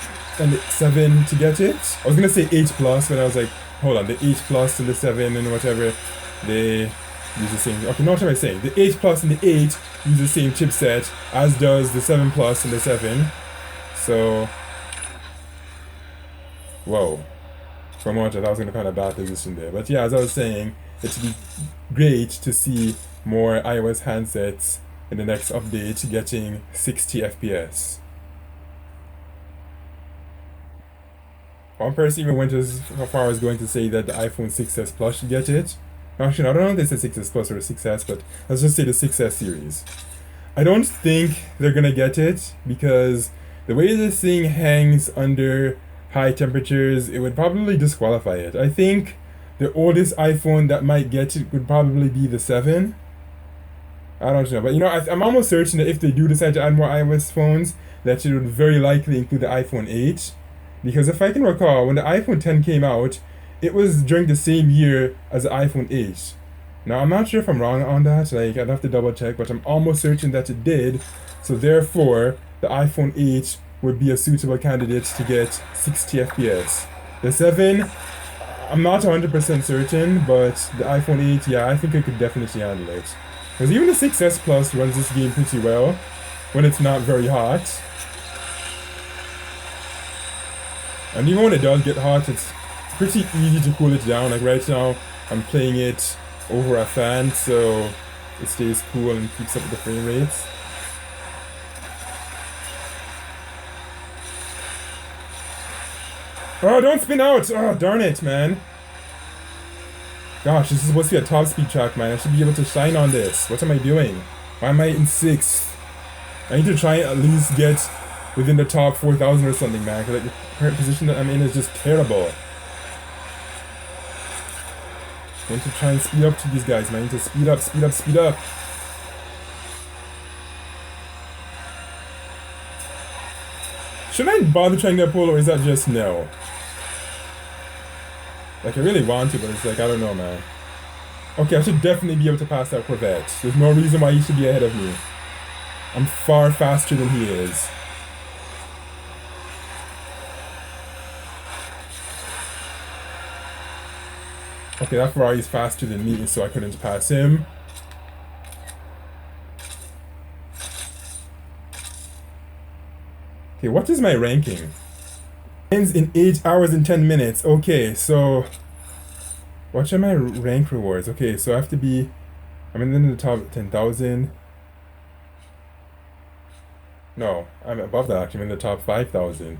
and 7 to get it. I was gonna say 8 Plus, but I was like, hold on, the 8 Plus and the 7 and whatever, they use the same. Okay, no, what am I saying? The 8 Plus and the 8 use the same chipset, as does the 7 Plus and the 7. So, whoa. For a moment, I thought I was going to kind of bad position there. But yeah, as I was saying, it would be great to see more iOS handsets in the next update getting 60 FPS. One person even went as far as going to say that the iPhone 6s Plus should get it. Actually, I don't know if they said 6s Plus or 6s, but let's just say the 6s series. I don't think they're going to get it because the way this thing hangs under high temperatures, it would probably disqualify it. I think the oldest iPhone that might get it would probably be the 7. I don't know, but you know, I'm almost certain that if they do decide to add more iOS phones, that it would very likely include the iPhone 8. Because if I can recall, when the iPhone 10 came out, it was during the same year as the iPhone 8. Now, I'm not sure if I'm wrong on that, like, I'd have to double check, but I'm almost certain that it did. So therefore, the iPhone 8 would be a suitable candidate to get 60 FPS. The 7, I'm not 100% certain, but the iPhone 8, yeah, I think it could definitely handle it. Because even the 6s Plus runs this game pretty well when it's not very hot. And even when it does get hot, it's pretty easy to cool it down. Like right now, I'm playing it over a fan, so it stays cool and keeps up with the frame rates. Oh, don't spin out! Oh, darn it, man. Gosh, this is supposed to be a top speed track, man. I should be able to shine on this. What am I doing? Why am I in 6th? I need to try and at least get within the top 4,000 or something, man. Because like, the current position that I'm in is just terrible. I need to try and speed up to these guys, man. I need to speed up, speed up, speed up. Should I bother trying to pull, or is that just no? Like, I really want to, but it's like, I don't know, man. Okay, I should definitely be able to pass that Corvette. There's no reason why he should be ahead of me. I'm far faster than he is. Okay, that Ferrari's faster than me, so I couldn't pass him. Okay, what is my ranking? Ends in 8 hours and 10 minutes. Okay, so what are my rank rewards? Okay, so I have to be, I'm in the top 10,000. No, I'm above that actually. I'm in the top 5,000.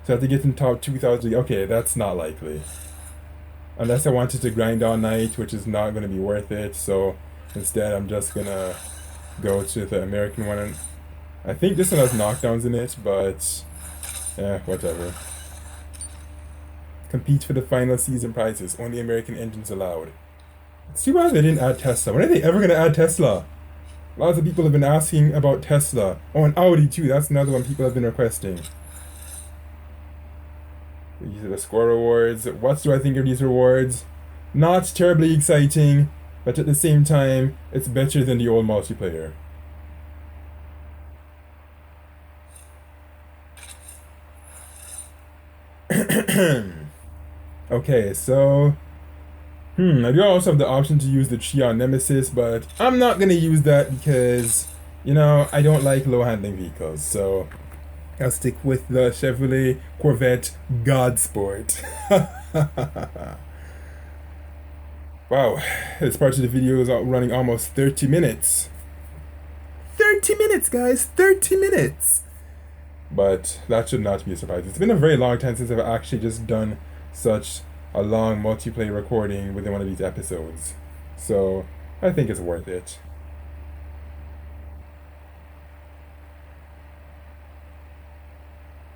So I have to get in top 2,000. Okay, that's not likely. Unless I wanted to grind all night, which is not going to be worth it. So instead, I'm just going to go to the American one. And I think this one has knockdowns in it, but yeah, whatever. Compete for the final season prizes. Only American engines allowed. It's too bad they didn't add Tesla. When are they ever going to add Tesla? Lots of people have been asking about Tesla. Oh, and Audi too. That's another one people have been requesting. These are the score rewards. What do I think of these rewards? Not terribly exciting, but at the same time, it's better than the old multiplayer. Okay, so I do also have the option to use the Chiron Nemesis, but I'm not gonna use that because, you know, I don't like low handling vehicles, so I'll stick with the Chevrolet Corvette Godsport. Wow, this part of the video is running almost 30 minutes. 30 minutes, guys! 30 minutes! But that should not be a surprise. It's been a very long time since I've actually just done such a long multiplayer recording within one of these episodes. So I think it's worth it.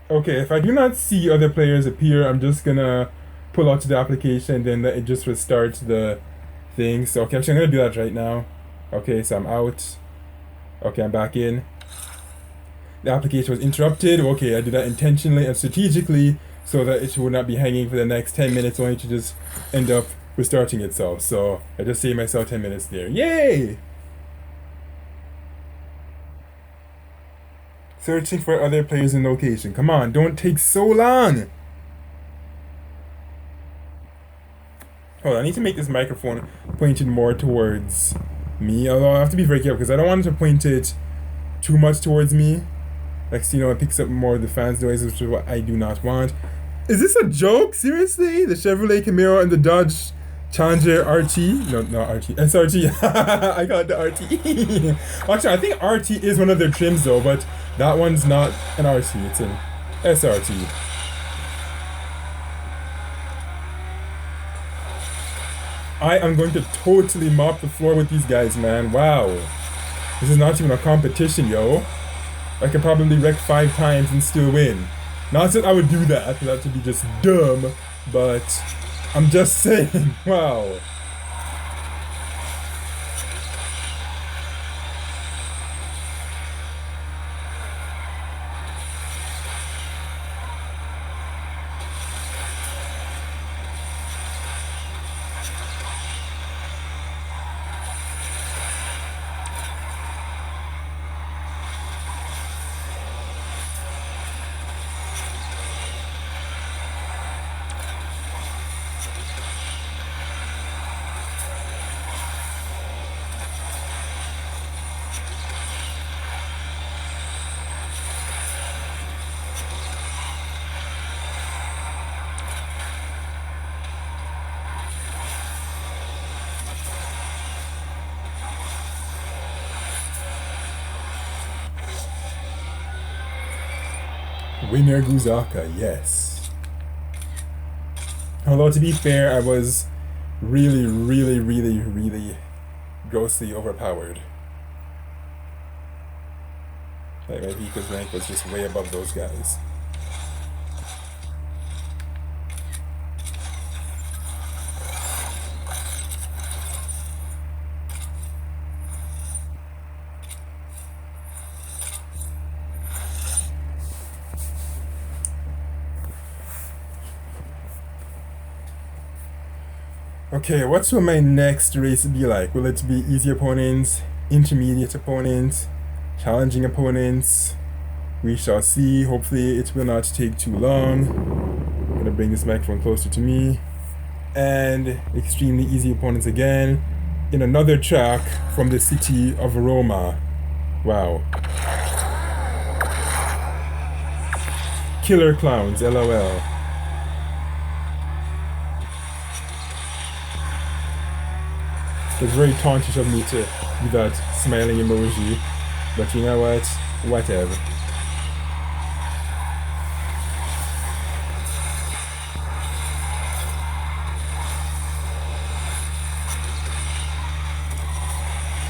Okay, if I do not see other players appear, I'm just gonna pull out to the application, then it just restarts the thing. So okay, actually I'm gonna do that right now. Okay, so I'm out. Okay, I'm back in. The application was interrupted. Okay, I did that intentionally and strategically so that it would not be hanging for the next 10 minutes, only to just end up restarting itself. So I just saved myself 10 minutes there. Yay! Searching for other players in location. Come on, don't take so long! Hold on, I need to make this microphone pointed more towards me. Although I have to be very careful because I don't want it to point it too much towards me. Like, you know, it picks up more of the fans' noise, which is what I do not want. Is this a joke? Seriously? The Chevrolet Camaro and the Dodge Challenger RT? No, not RT. SRT. I got the RT. Actually, I think RT is one of their trims though, but that one's not an RT. It's an SRT. I am going to totally mop the floor with these guys, man. Wow. This is not even a competition, yo. I could probably wreck 5 times and still win. Not that I would do that, that would be just dumb, but I'm just saying, wow. Winner Guuzaka, yes. Although to be fair, I was really grossly overpowered. Like my vehicle's rank was just way above those guys. Okay, what will my next race be like? Will it be easy opponents, intermediate opponents, challenging opponents? We shall see. Hopefully it will not take too long. I'm gonna bring this microphone closer to me. And extremely easy opponents again in another track from the city of Roma. Wow. Killer clowns, LOL. It's very tauntish of me to do that smiling emoji. But you know what? Whatever.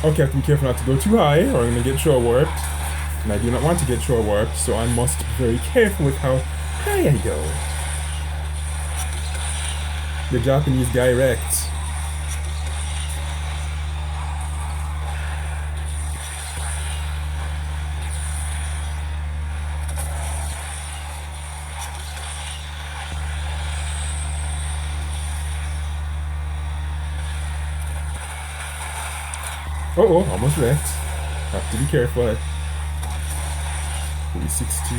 Okay, I have to be careful not to go too high or I'm going to get shore warped. And I do not want to get shore warped, so I must be very careful with how high I go. The Japanese guy wrecked. Uh-oh, almost wrecked. Have to be careful. 360.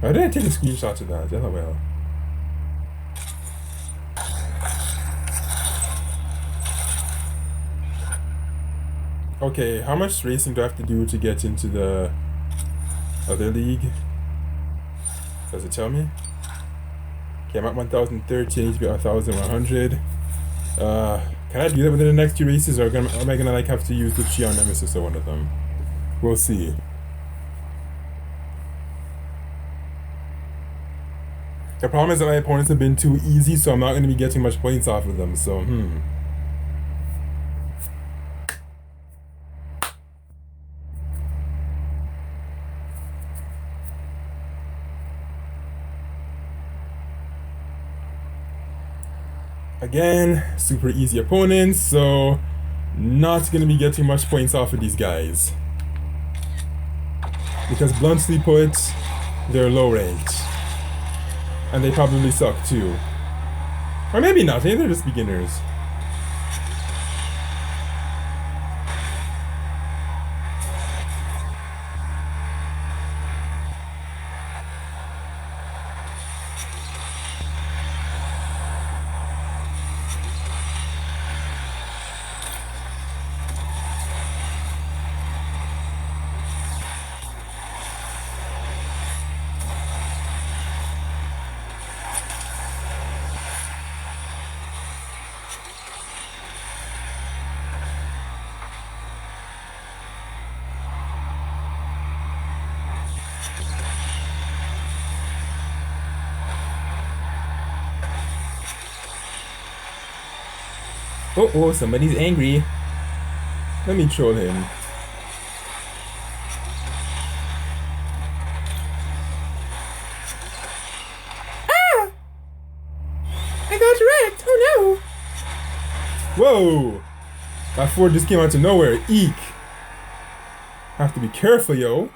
Why did I take a screenshot of that? LOL. Okay, how much racing do I have to do to get into the other league? Does it tell me? Okay, I'm at 1030, I need to be at 1100. Can I do that within the next 2 races, or am I gonna like have to use the Chiron Nemesis or one of them? We'll see. The problem is that my opponents have been too easy, so I'm not gonna be getting much points off of them, so Again, super easy opponents, so not gonna be getting much points off of these guys. Because bluntly put, they're low ranked. And they probably suck too. Or maybe not, maybe they're just beginners. Oh, somebody's angry. Let me troll him. Ah! I got wrecked! Oh no! Whoa! That Ford just came out of nowhere. Eek! Have to be careful, yo.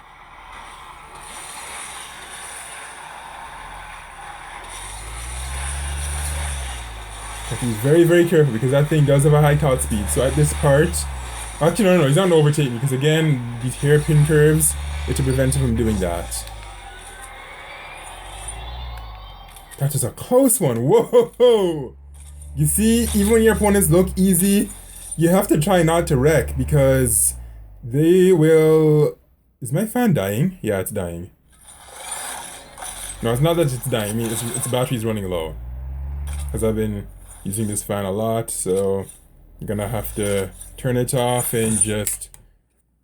Have to be very, very careful because that thing does have a high top speed. So at this part, actually no, he's not gonna overtake me because again, these hairpin curves, it will prevent him from doing that. That is a close one. Whoa! You see, even when your opponents look easy, you have to try not to wreck because they will. Is my fan dying? Yeah, it's dying. No, it's not that it's dying. I mean, its battery's running low because I've been using this fan a lot, so I'm gonna have to turn it off and just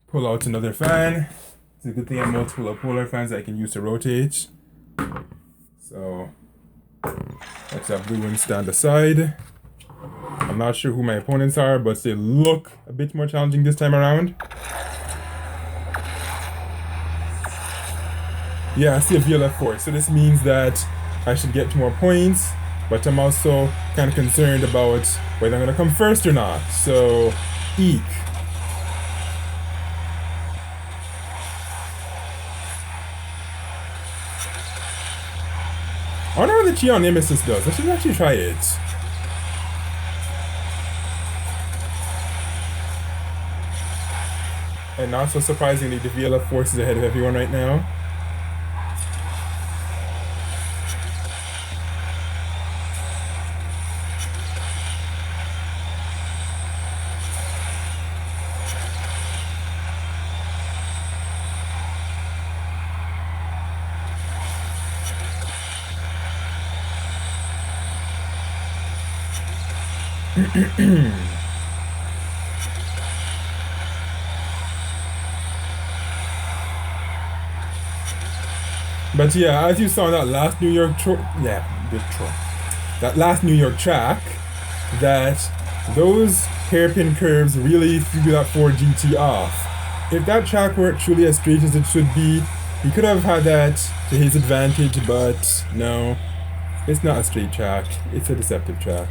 pull out another fan. It's a good thing I have multiple polar fans that I can use to rotate. So let's have blue one stand aside. I'm not sure who my opponents are, but they look a bit more challenging this time around. Yeah, I see a VLF force, so this means that I should get 2 more points. But I'm also kind of concerned about whether I'm going to come first or not. So, eek. I wonder what the Chiron Nemesis does. I should actually try it. And not so surprisingly, the VLF Force is ahead of everyone right now. But yeah, as you saw in that last New York that last New York track, that those hairpin curves really threw that Ford GT off. If that track were truly as straight as it should be, he could have had that to his advantage, but no, it's not a straight track, it's a deceptive track.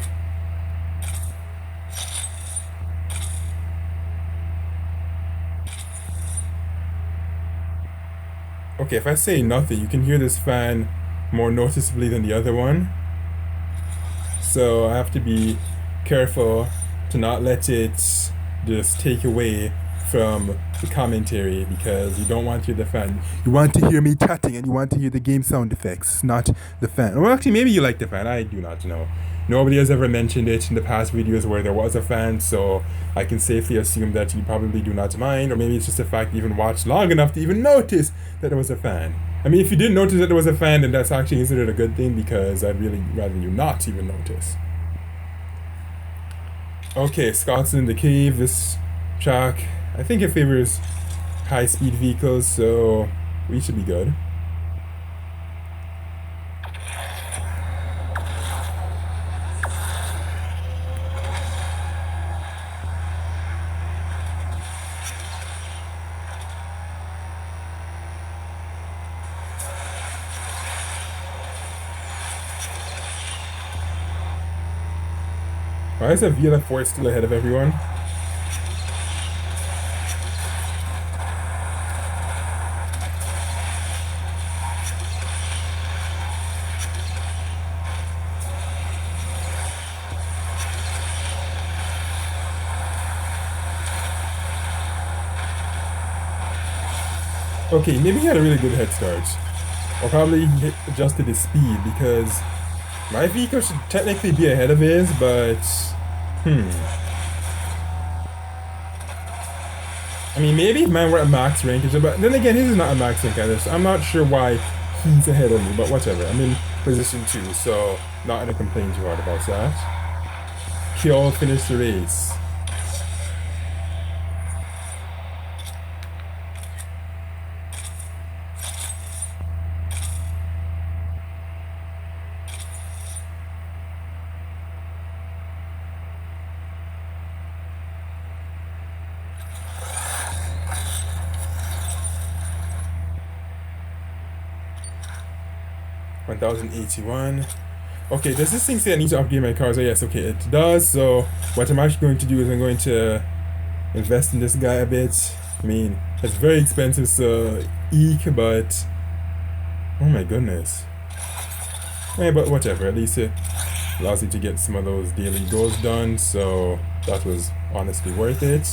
Okay, if I say nothing, you can hear this fan more noticeably than the other one. So I have to be careful to not let it just take away from the commentary, because you don't want to hear the fan. You want to hear me chatting and you want to hear the game sound effects, not the fan. Well, actually, maybe you like the fan. I do not know. Nobody has ever mentioned it in the past videos where there was a fan, so I can safely assume that you probably do not mind, or maybe it's just the fact you even watched long enough to even notice that there was a fan. I mean, if you didn't notice that there was a fan, then that's actually considered a good thing, because I'd really rather you not even notice. Okay, Scott's in the cave. This track, I think it favors high-speed vehicles, so we should be good. Why is that VLF4 still ahead of everyone? Okay, maybe he had a really good head start. Or probably he adjusted his speed, because my vehicle should technically be ahead of his, but I mean, maybe if mine were at max rank, but then again, his is not a max rank either, so I'm not sure why he's ahead of me, but whatever. I'm in position 2, so not gonna complain too hard about that. Kill, finish the race. $1,081. Okay, does this thing say I need to upgrade my cars? Oh yes, okay, it does. So what I'm actually going to do is I'm going to invest in this guy a bit. I mean, it's very expensive, so eek, but oh my goodness. Yeah, but whatever, at least it allows you to get some of those daily goals done, so that was honestly worth it.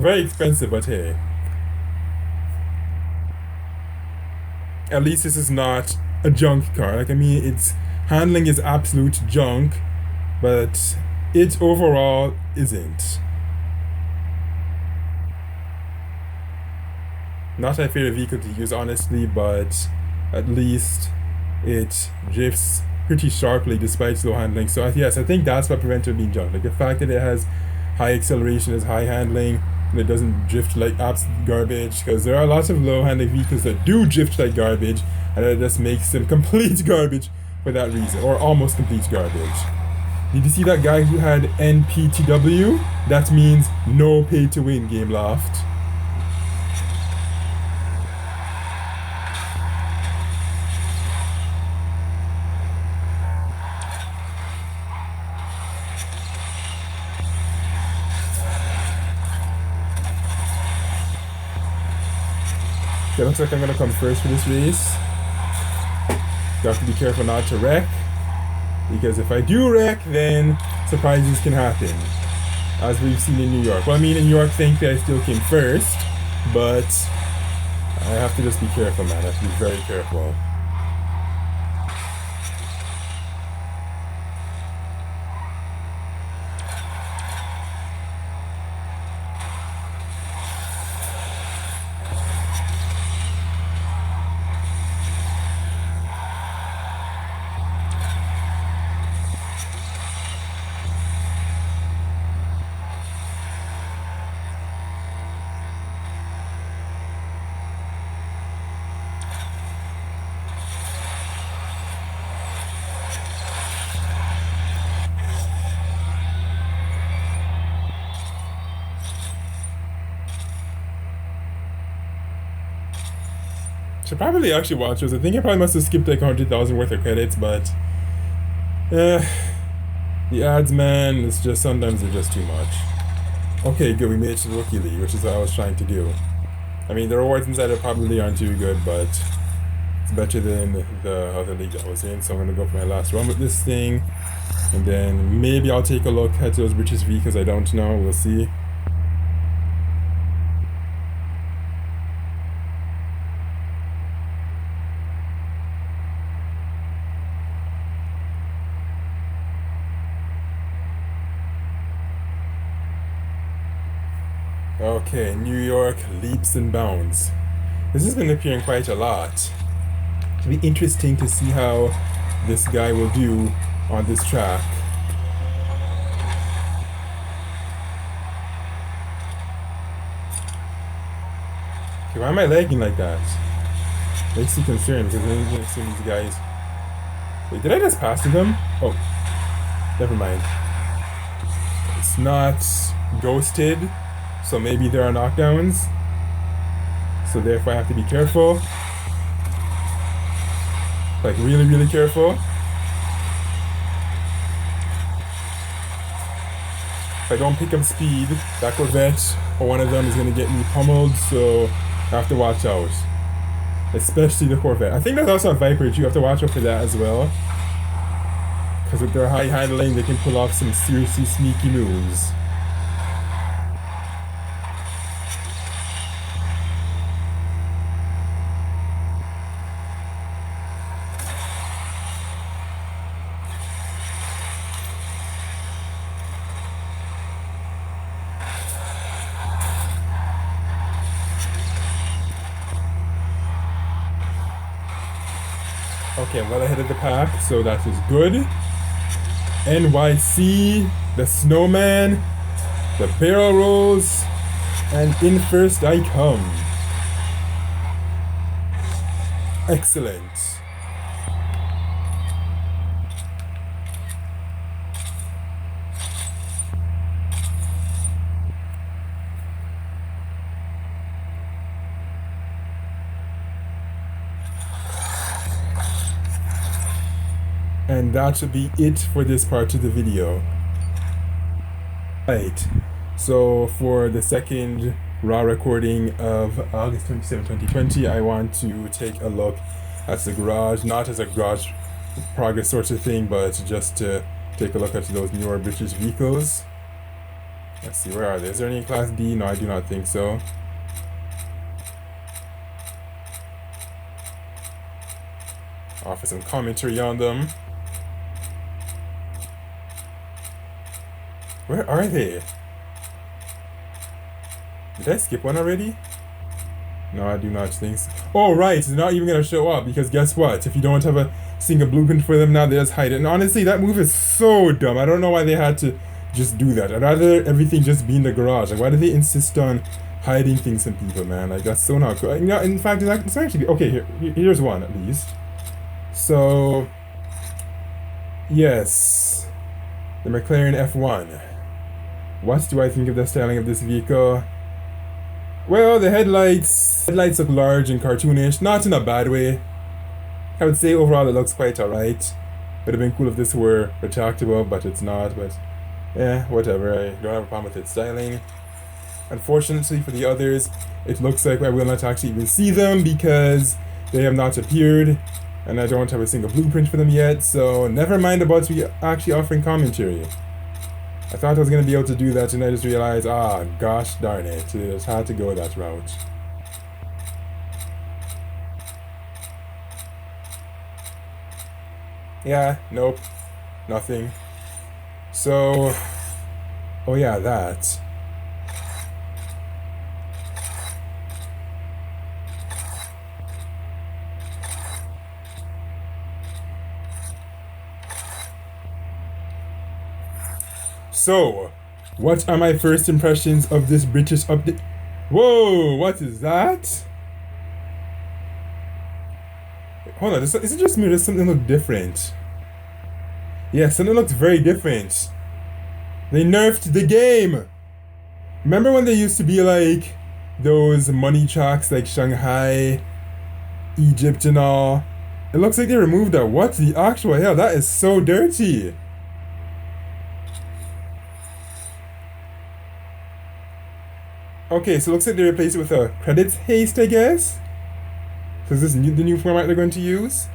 Very expensive, but hey. At least this is not a junk car. Like, I mean, its handling is absolute junk, but it overall isn't. Not my favorite vehicle to use, honestly, but at least it drifts pretty sharply despite slow handling. So yes, I think that's what prevents it being junk. Like the fact that it has high acceleration, has high handling, and it doesn't drift like absolute garbage, because there are lots of low handling vehicles that do drift like garbage, and it just makes them complete garbage for that reason, or almost complete garbage. Did you see that guy who had NPTW? That means no pay to win, Gameloft. Okay, looks like I'm gonna come first for this race. You have to be careful not to wreck, because if I do wreck, then surprises can happen, as we've seen in New York. Well, I mean, in New York, thankfully, I still came first, but I have to just be careful, man. I have to be very careful. Should probably actually watch those. I think I probably must have skipped like 100,000 worth of credits, but the ads, man, it's just sometimes they're just too much. Okay, good, we made it to the Rookie League, which is what I was trying to do. I mean, the rewards inside are probably aren't too good, but it's better than the other league I was in, so I'm gonna go for my last run with this thing, and then maybe I'll take a look at those British vehicles. I don't know, we'll see. Okay, New York leaps and bounds. This has been appearing quite a lot. It'll be interesting to see how this guy will do on this track. Okay, why am I lagging like that? Makes me concerned because I'm going to see these guys. Wait, did I just pass to them? Oh, never mind. It's not ghosted. So maybe there are knockdowns. So therefore I have to be careful. Like really, really careful. If I don't pick up speed, that Corvette or one of them is going to get me pummeled, so I have to watch out. Especially the Corvette. I think there's also a Viper, you have to watch out for that as well. Because with their high handling, they can pull off some seriously sneaky moves. Okay, I'm well ahead of the pack, so that is good. NYC, the snowman, the barrel rolls, and in first I come. Excellent. And that should be it for this part of the video. Right, so for the second raw recording of August 27, 2020, I want to take a look at the garage, not as a garage progress sort of thing, but just to take a look at those newer British vehicles. Let's see, where are they? Is there any in Class D? No, I do not think so. Offer some commentary on them. Where are they? Did I skip one already? No, I do not think so. Oh, right, it's not even going to show up because guess what? If you don't have a single blueprint for them now, they just hide it. And honestly, that move is so dumb. I don't know why they had to just do that. I'd rather everything just be in the garage. Like, why do they insist on hiding things from people, man? Like, that's so not cool. Yeah, in fact, it's actually... Okay, here's one at least. So... Yes. The Mclaren F1. What do I think of the styling of this vehicle? Well, the headlights look large and cartoonish, not in a bad way. I would say overall it looks quite alright. Would have been cool if this were retractable, but it's not. But yeah, whatever. I don't have a problem with its styling. Unfortunately for the others, it looks like I will not actually even see them because they have not appeared, and I don't have a single blueprint for them yet. So never mind about me actually offering commentary. I thought I was going to be able to do that, and I just realized, gosh darn it, I just had to go that route. Yeah, nope, nothing. So, oh yeah, that. So, what are my first impressions of this British update? Whoa, what is that? Hold on, is it just me or does something look different? Yeah, something looks very different. They nerfed the game! Remember when there used to be like those money tracks like Shanghai Egypt and all. It looks like they removed that. What the actual hell? That is so dirty. Okay, so it looks like they replaced it with a credits haste, I guess. So is this the new format they're going to use?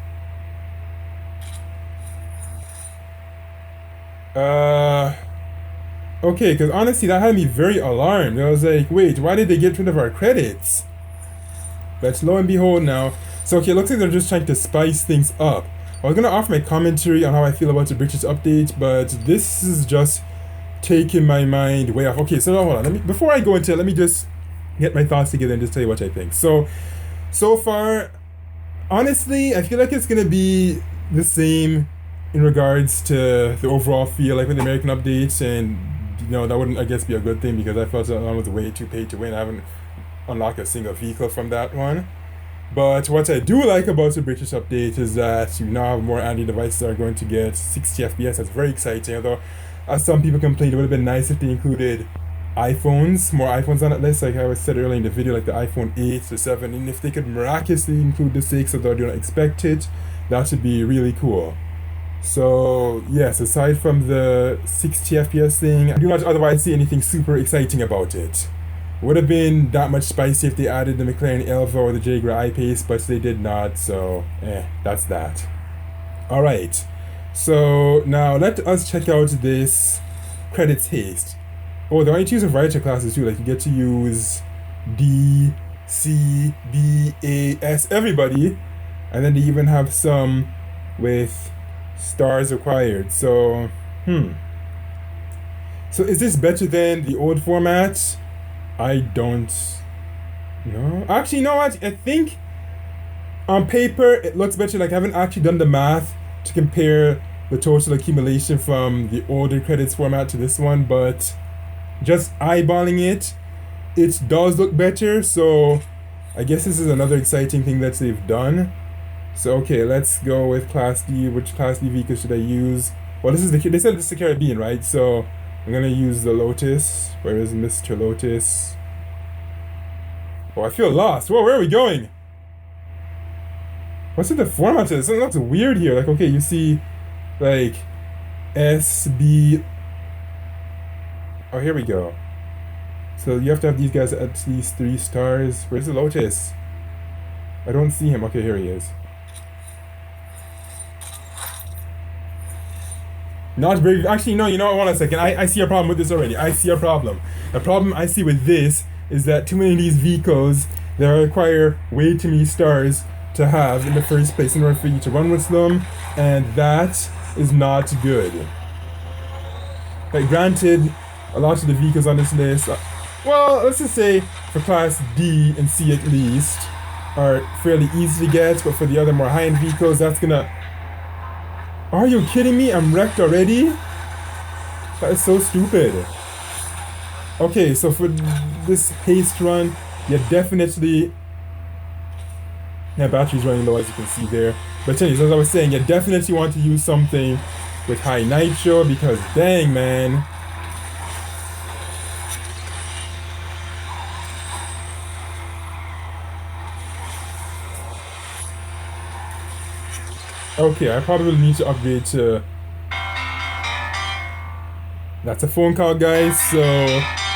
Okay, because honestly, that had me very alarmed. I was like, wait, why did they get rid of our credits? But lo and behold now. So, okay, it looks like they're just trying to spice things up. I was going to offer my commentary on how I feel about the British update, but this is just taking my mind way off. Okay, so now hold on. Before I go into it, let me just get my thoughts together and just tell you what I think. So far, honestly, I feel like it's going to be the same in regards to the overall feel, like with the American updates, and that wouldn't, I guess, be a good thing because I felt that one was way too paid to win. I haven't unlocked a single vehicle from that one. But what I do like about the British update is that you now have more Android devices that are going to get 60 FPS. That's very exciting. Although, as some people complained, it would have been nice if they included iPhones, more iPhones on that list, like I was said earlier in the video, like the iPhone 8, the 7, and if they could miraculously include the 6, although I do not expect it, that would be really cool. So, yes, aside from the 60 FPS thing, I do not otherwise see anything super exciting about it. Would have been that much spicy if they added the McLaren Elva or the Jaguar I-Pace, but they did not, so, that's that. Alright, so now let us check out this credits haste. Oh, they want you to use a variety of classes too, like you get to use D, C, B, A, S, everybody, and then they even have some with stars required. So, So is this better than the old format? I don't know. Actually, you know what? I think on paper it looks better. Like I haven't actually done the math to compare the total accumulation from the older credits format to this one, but just eyeballing it, it does look better. So I guess this is another exciting thing that they've done. So okay, let's go with Class D. Which Class D vehicle should I use? Well, this is they said this is the Caribbean, right? So I'm gonna use the Lotus. Where is Mr. Lotus? Oh, I feel lost. Whoa, where are we going? What's in the format of this? Something looks weird here. Like, okay, you see, like, S, B. Oh, here we go. So you have to have these guys at least 3 stars. Where's the Lotus? I don't see him. Okay, here he is. Not very. Actually, no, you know what? Hold on a second. I see a problem with this already. I see a problem. The problem I see with this is that too many of these vehicles, they require way too many stars to have in the first place in order for you to run with them, and that is not good. Like, granted, a lot of the vehicles on this list, well, let's just say for Class D and C at least, are fairly easy to get, but for the other more high-end vehicles, that's gonna... Are you kidding me? I'm wrecked already? That is so stupid. Okay, so for this haste run, you definitely... Yeah, battery's running low as you can see there. But anyways, as I was saying, you definitely want to use something with high nitro because dang, man. Okay, I probably need to upgrade to... That's a phone call, guys, so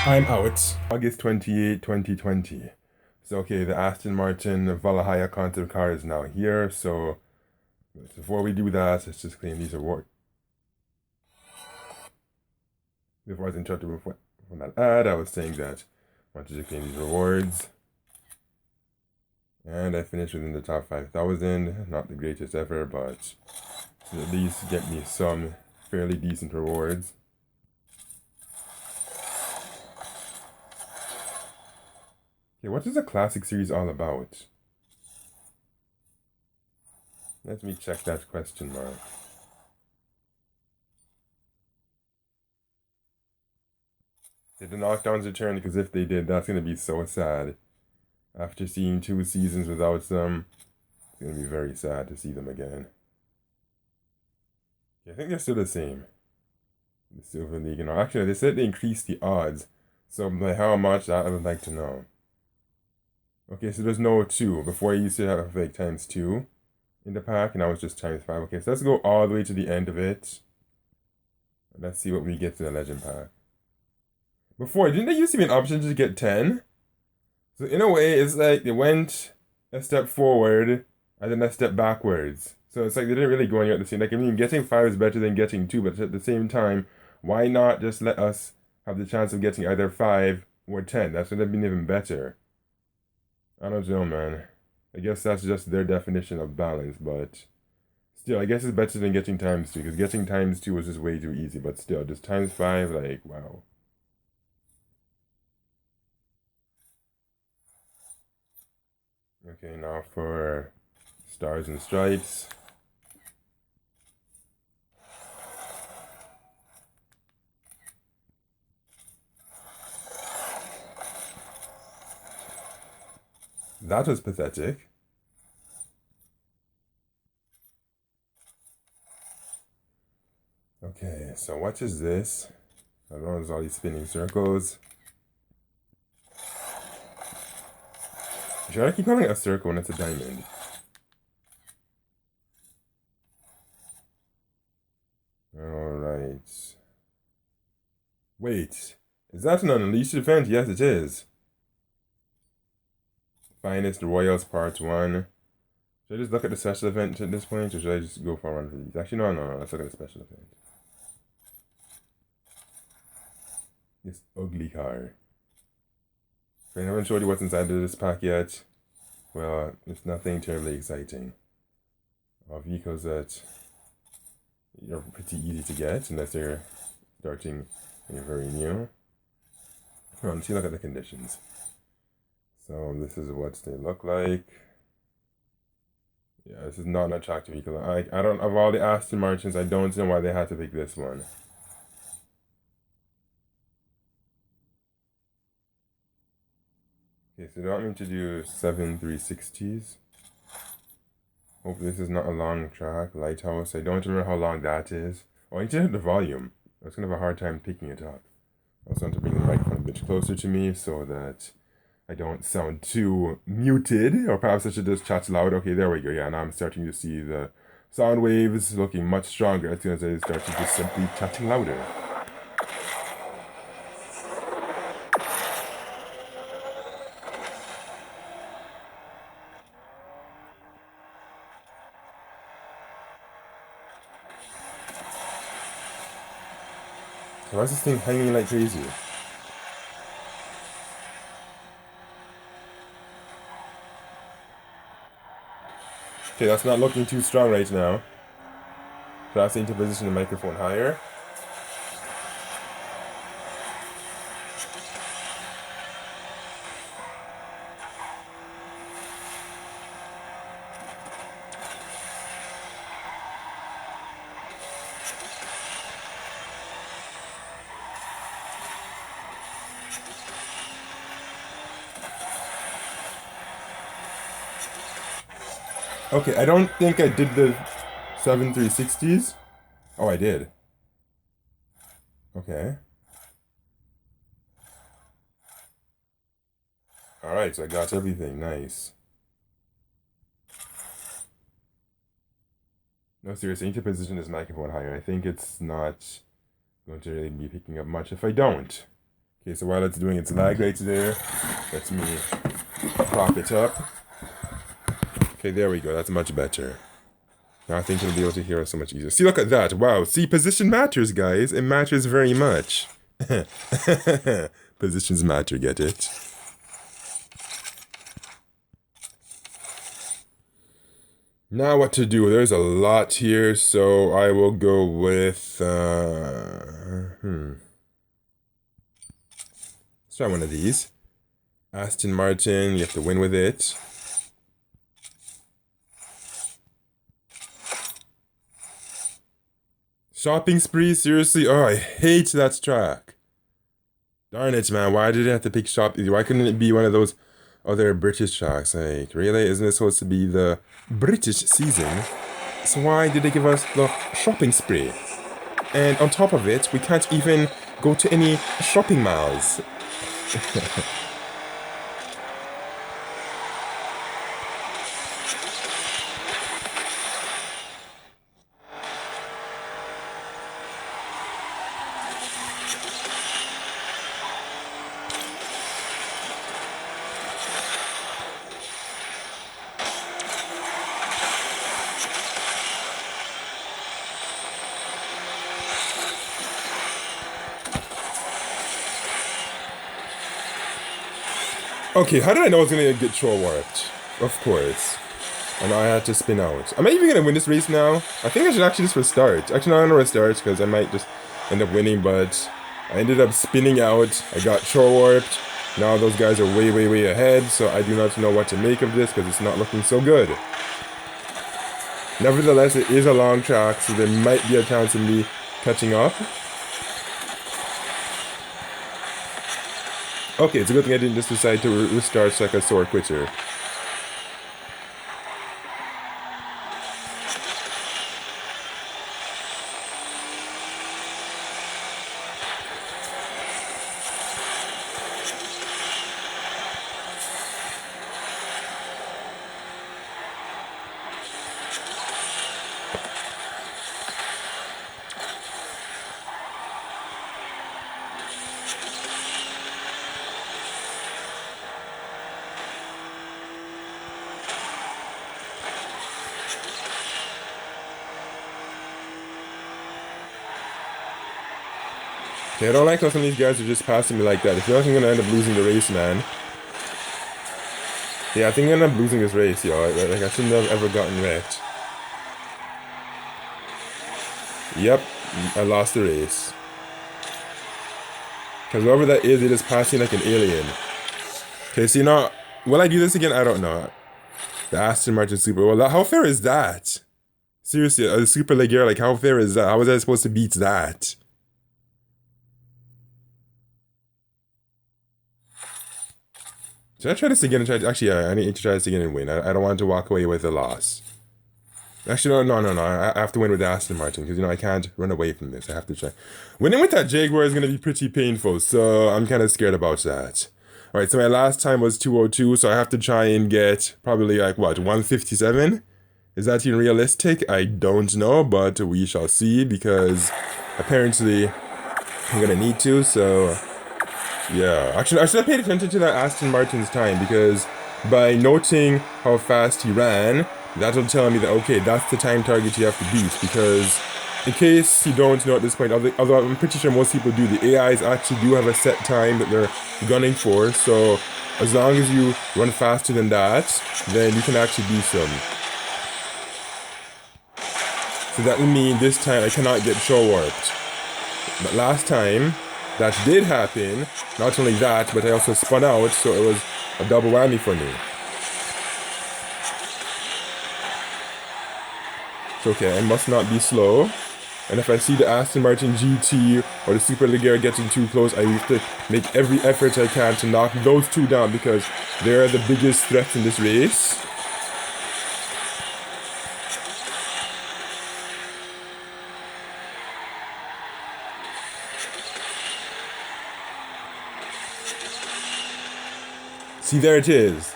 I'm out. August 28, 2020. So, okay, the Aston Martin Valhalla concept car is now here, so before we do that, let's just claim these rewards. Before I was interrupted from that ad, I was saying that I wanted to claim these rewards. And I finished within the top 5,000. Not the greatest ever, but at least get me some fairly decent rewards. Okay, what is the Classic Series all about? Let me check that question mark. Did the knockdowns return? Because if they did, that's going to be so sad. After seeing 2 seasons without them, it's going to be very sad to see them again. Yeah, I think they're still the same. The Silver League, actually, they said they increased the odds. So, by how much, that I would like to know. Okay, so there's no 2. Before you used to have like times 2 in the pack, and now it's just times 5. Okay, so let's go all the way to the end of it. Let's see what we get in the legend pack. Before, didn't there used to be an option to get 10? So in a way, it's like they went a step forward and then a step backwards. So it's like they didn't really go anywhere at the same. Like, I mean, getting 5 is better than getting 2, but at the same time, why not just let us have the chance of getting either 5 or 10? That would have been even better. I don't know, man. I guess that's just their definition of balance, but still, I guess it's better than getting times 2, because getting times 2 was just way too easy, but still, just times 5, like, wow. Okay, now for Stars and Stripes. That was pathetic. Okay, so what is this? I don't know, there's all these spinning circles. Should I keep calling it a circle when it's a diamond? Alright. Wait, is that an Unleashed event? Yes, it is. Finest Royals Part 1. Should I just look at the special event at this point, or should I just go for one of these? Actually, no, let's look at the special event. This ugly car. I haven't showed you what's inside of this pack yet. Well, it's nothing terribly exciting. All vehicles that are pretty easy to get, unless they're starting very new. Come on, let's look at the conditions. So this is what they look like. Yeah, this is not an attractive vehicle. I don't, of all the Aston Martins, I don't know why they had to pick this one. Okay, so they want me to do 7 360s. Hopefully this is not a long track. Lighthouse, I don't remember how long that is. Oh, I need to hit the volume. I was going to have a hard time picking it up. I also want to bring the microphone a bit closer to me so that I don't sound too muted. Or perhaps I should just chat loud. Okay, there we go. Yeah, now I'm starting to see the sound waves looking much stronger as soon as I start to just simply chatting louder. Why is this thing hanging like crazy? Okay, that's not looking too strong right now. Perhaps I need to position the microphone higher. Okay, I don't think I did the 7 360s. Oh, I did. Okay. Alright, so I got everything. Nice. No, seriously, I need to position this microphone higher. I think it's not going to really be picking up much if I don't. Okay, so while it's doing its lag right there, let me prop it up. Okay, there we go. That's much better. Now I think you'll be able to hear us so much easier. See, look at that. Wow. See, position matters, guys. It matters very much. Positions matter, get it? Now what to do? There's a lot here, so I will go with... Let's try one of these. Aston Martin, you have to win with it. Shopping spree? Seriously? Oh, I hate that track. Darn it, man. Why did it have to pick Why couldn't it be one of those other British tracks? Like, really? Isn't it supposed to be the British season? So why did they give us the shopping spree? And on top of it, we can't even go to any shopping malls. Okay, how did I know I was gonna get troll warped? Of course. And I had to spin out. Am I even gonna win this race now? I think I should actually just restart. Actually, no, I'm gonna restart because I might just end up winning, but I ended up spinning out. I got troll warped. Now those guys are way, way, way ahead, so I do not know what to make of this because it's not looking so good. Nevertheless, it is a long track, so there might be a chance of me catching up. Okay, it's a good thing I didn't just decide to restart like a sore quitter. Okay, I don't like how some of these guys are just passing me like that. I feel like I'm gonna end up losing the race, man. Yeah, I think I'm gonna end up losing this race, yo. Like, I shouldn't have ever gotten wrecked. Yep, I lost the race. Because whoever that is, it is passing like an alien. Okay, so you know, will I do this again? I don't know. The Aston Martin Super. Well, how fair is that? Seriously, a Super Leggera, like how fair is that? How was I supposed to beat that? Should I try this again and try to, actually, yeah, I need to try this again and win. I don't want to walk away with a loss. Actually, no. I have to win with the Aston Martin because, you know, I can't run away from this. I have to try. Winning with that Jaguar is going to be pretty painful, so I'm kind of scared about that. All right, so my last time was 2:02, so I have to try and get probably like, what, 1:57? Is that even realistic? I don't know, but we shall see because apparently I'm going to need to, so... Yeah, actually, I should have paid attention to that Aston Martin's time because by noting how fast he ran, that'll tell me that, okay, that's the time target you have to beat because in case you don't know at this point, although I'm pretty sure most people do, the AIs actually do have a set time that they're gunning for, so as long as you run faster than that, then you can actually beat them. So that would mean this time I cannot get show warped. But last time, that did happen. Not only that, but I also spun out, so it was a double whammy for me. It's okay, I must not be slow. And if I see the Aston Martin GT or the Super Leggera getting too close, I have to make every effort I can to knock those two down because they're the biggest threats in this race. See, there it is.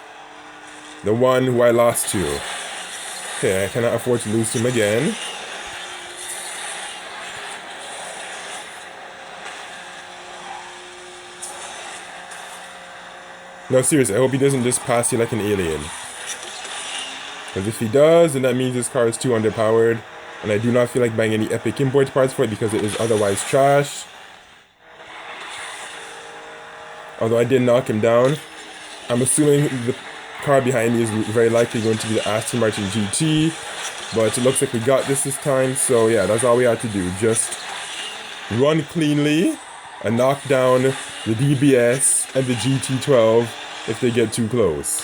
The one who I lost to. Okay, I cannot afford to lose to him again. No, seriously, I hope he doesn't just pass you like an alien. Because if he does, then that means this car is too underpowered. And I do not feel like buying any epic import parts for it because it is otherwise trash. Although I did knock him down. I'm assuming the car behind me is very likely going to be the Aston Martin GT, but it looks like we got this time, so yeah, that's all we had to do. Just run cleanly and knock down the DBS and the GT12 if they get too close.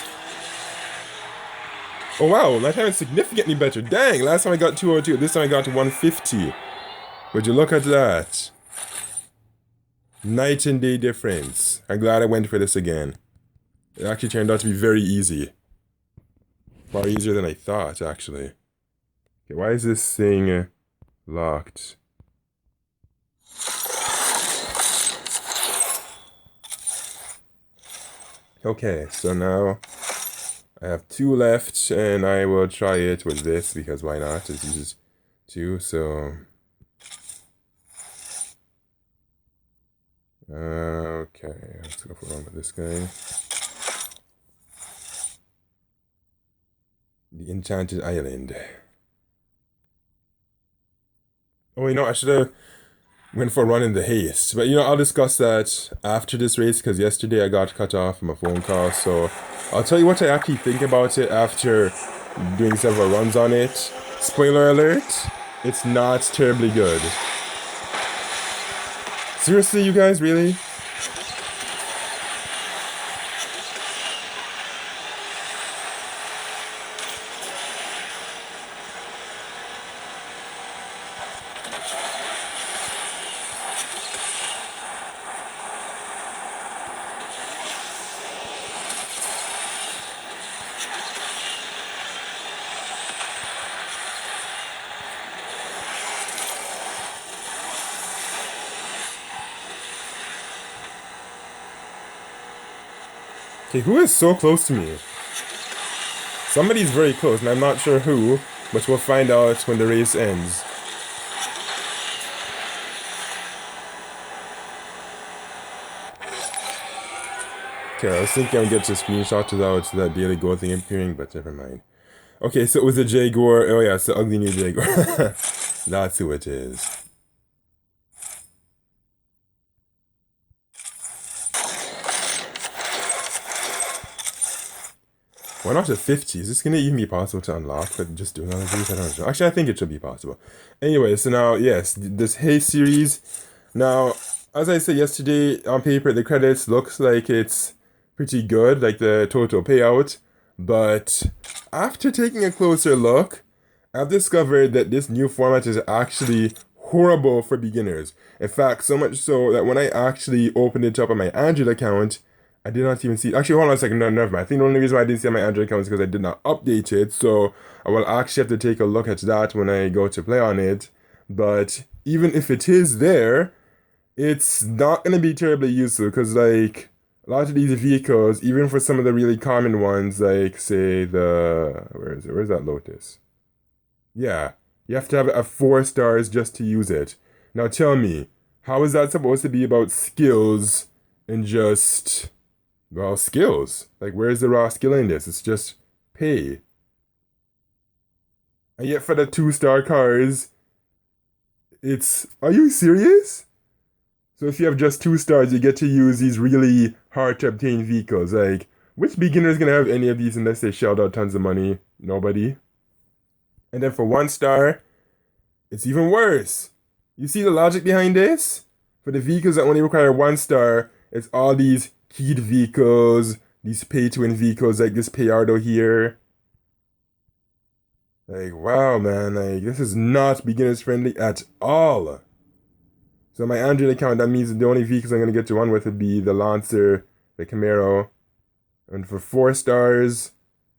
Oh wow, my time is significantly better. Dang, last time I got 202, this time I got to 150. Would you look at that? Night and day difference. I'm glad I went for this again. It actually turned out to be very easy. Far easier than I thought, actually. Okay, why is this thing locked? Okay, so now I have 2 left, and I will try it with this, because why not? It uses 2, so... Okay, let's go for one with this guy. The Enchanted Island. Oh, you know, I should have went for a run in the haste. But I'll discuss that after this race because yesterday I got cut off from a phone call. So I'll tell you what I actually think about it after doing several runs on it. Spoiler alert, it's not terribly good. Seriously, you guys, really? Okay, who is so close to me? Somebody's very close, and I'm not sure who, but we'll find out when the race ends. Okay, I was thinking I'd get a screenshot without that daily goal thing appearing, but never mind. Okay, so it was a Jaguar. Oh yeah, it's the ugly new Jaguar. That's who it is. Why not a 50? Is this going to even be possible to unlock, but just doing all of these? I don't know. Actually, I think it should be possible. Anyway, so now, yes, this Haze series. Now, as I said yesterday, on paper, the credits looks like it's pretty good, like the total payout. But after taking a closer look, I've discovered that this new format is actually horrible for beginners. In fact, so much so that when I actually opened it up on my Android account, I did not even see it. Actually, hold on a second. No, never mind. I think the only reason why I didn't see it on my Android account is because I did not update it. So I will actually have to take a look at that when I go to play on it. But even if it is there, it's not going to be terribly useful because, like, a lot of these vehicles, even for some of the really common ones, like, say, where is it? Where's that Lotus? Yeah. You have to have a 4 stars just to use it. Now tell me, how is that supposed to be about skills and just... Well, skills. Like, where's the raw skill in this? It's just pay. And yet for the 2-star cars, it's... Are you serious? So if you have just 2 stars, you get to use these really hard-to-obtain vehicles. Like, which beginner is going to have any of these unless they shelled out tons of money? Nobody. And then for 1 star, it's even worse. You see the logic behind this? For the vehicles that only require 1 star, it's all these keyed vehicles, these pay-to-win vehicles like this Payardo here. Like, wow, man, like, this is not beginners friendly at all. So my Android account, that means the only vehicles I'm going to get to run with would be the Lancer, the Camaro. And for 4 stars,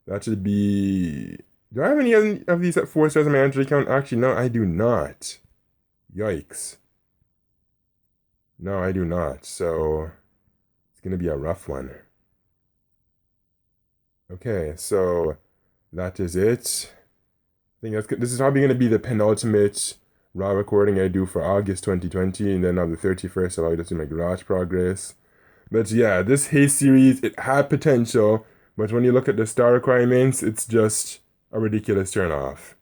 that should be... Do I have any of these at 4 stars on my Android account? Actually, no, I do not. Yikes. No, I do not. So... Gonna be a rough one. Okay, so that is it. I think that's good. This is probably gonna be the penultimate raw recording I do for August 2020, and then on the 31st I'll just do my garage progress. But yeah, this Haze series, it had potential, but when you look at the star requirements, it's just a ridiculous turn off.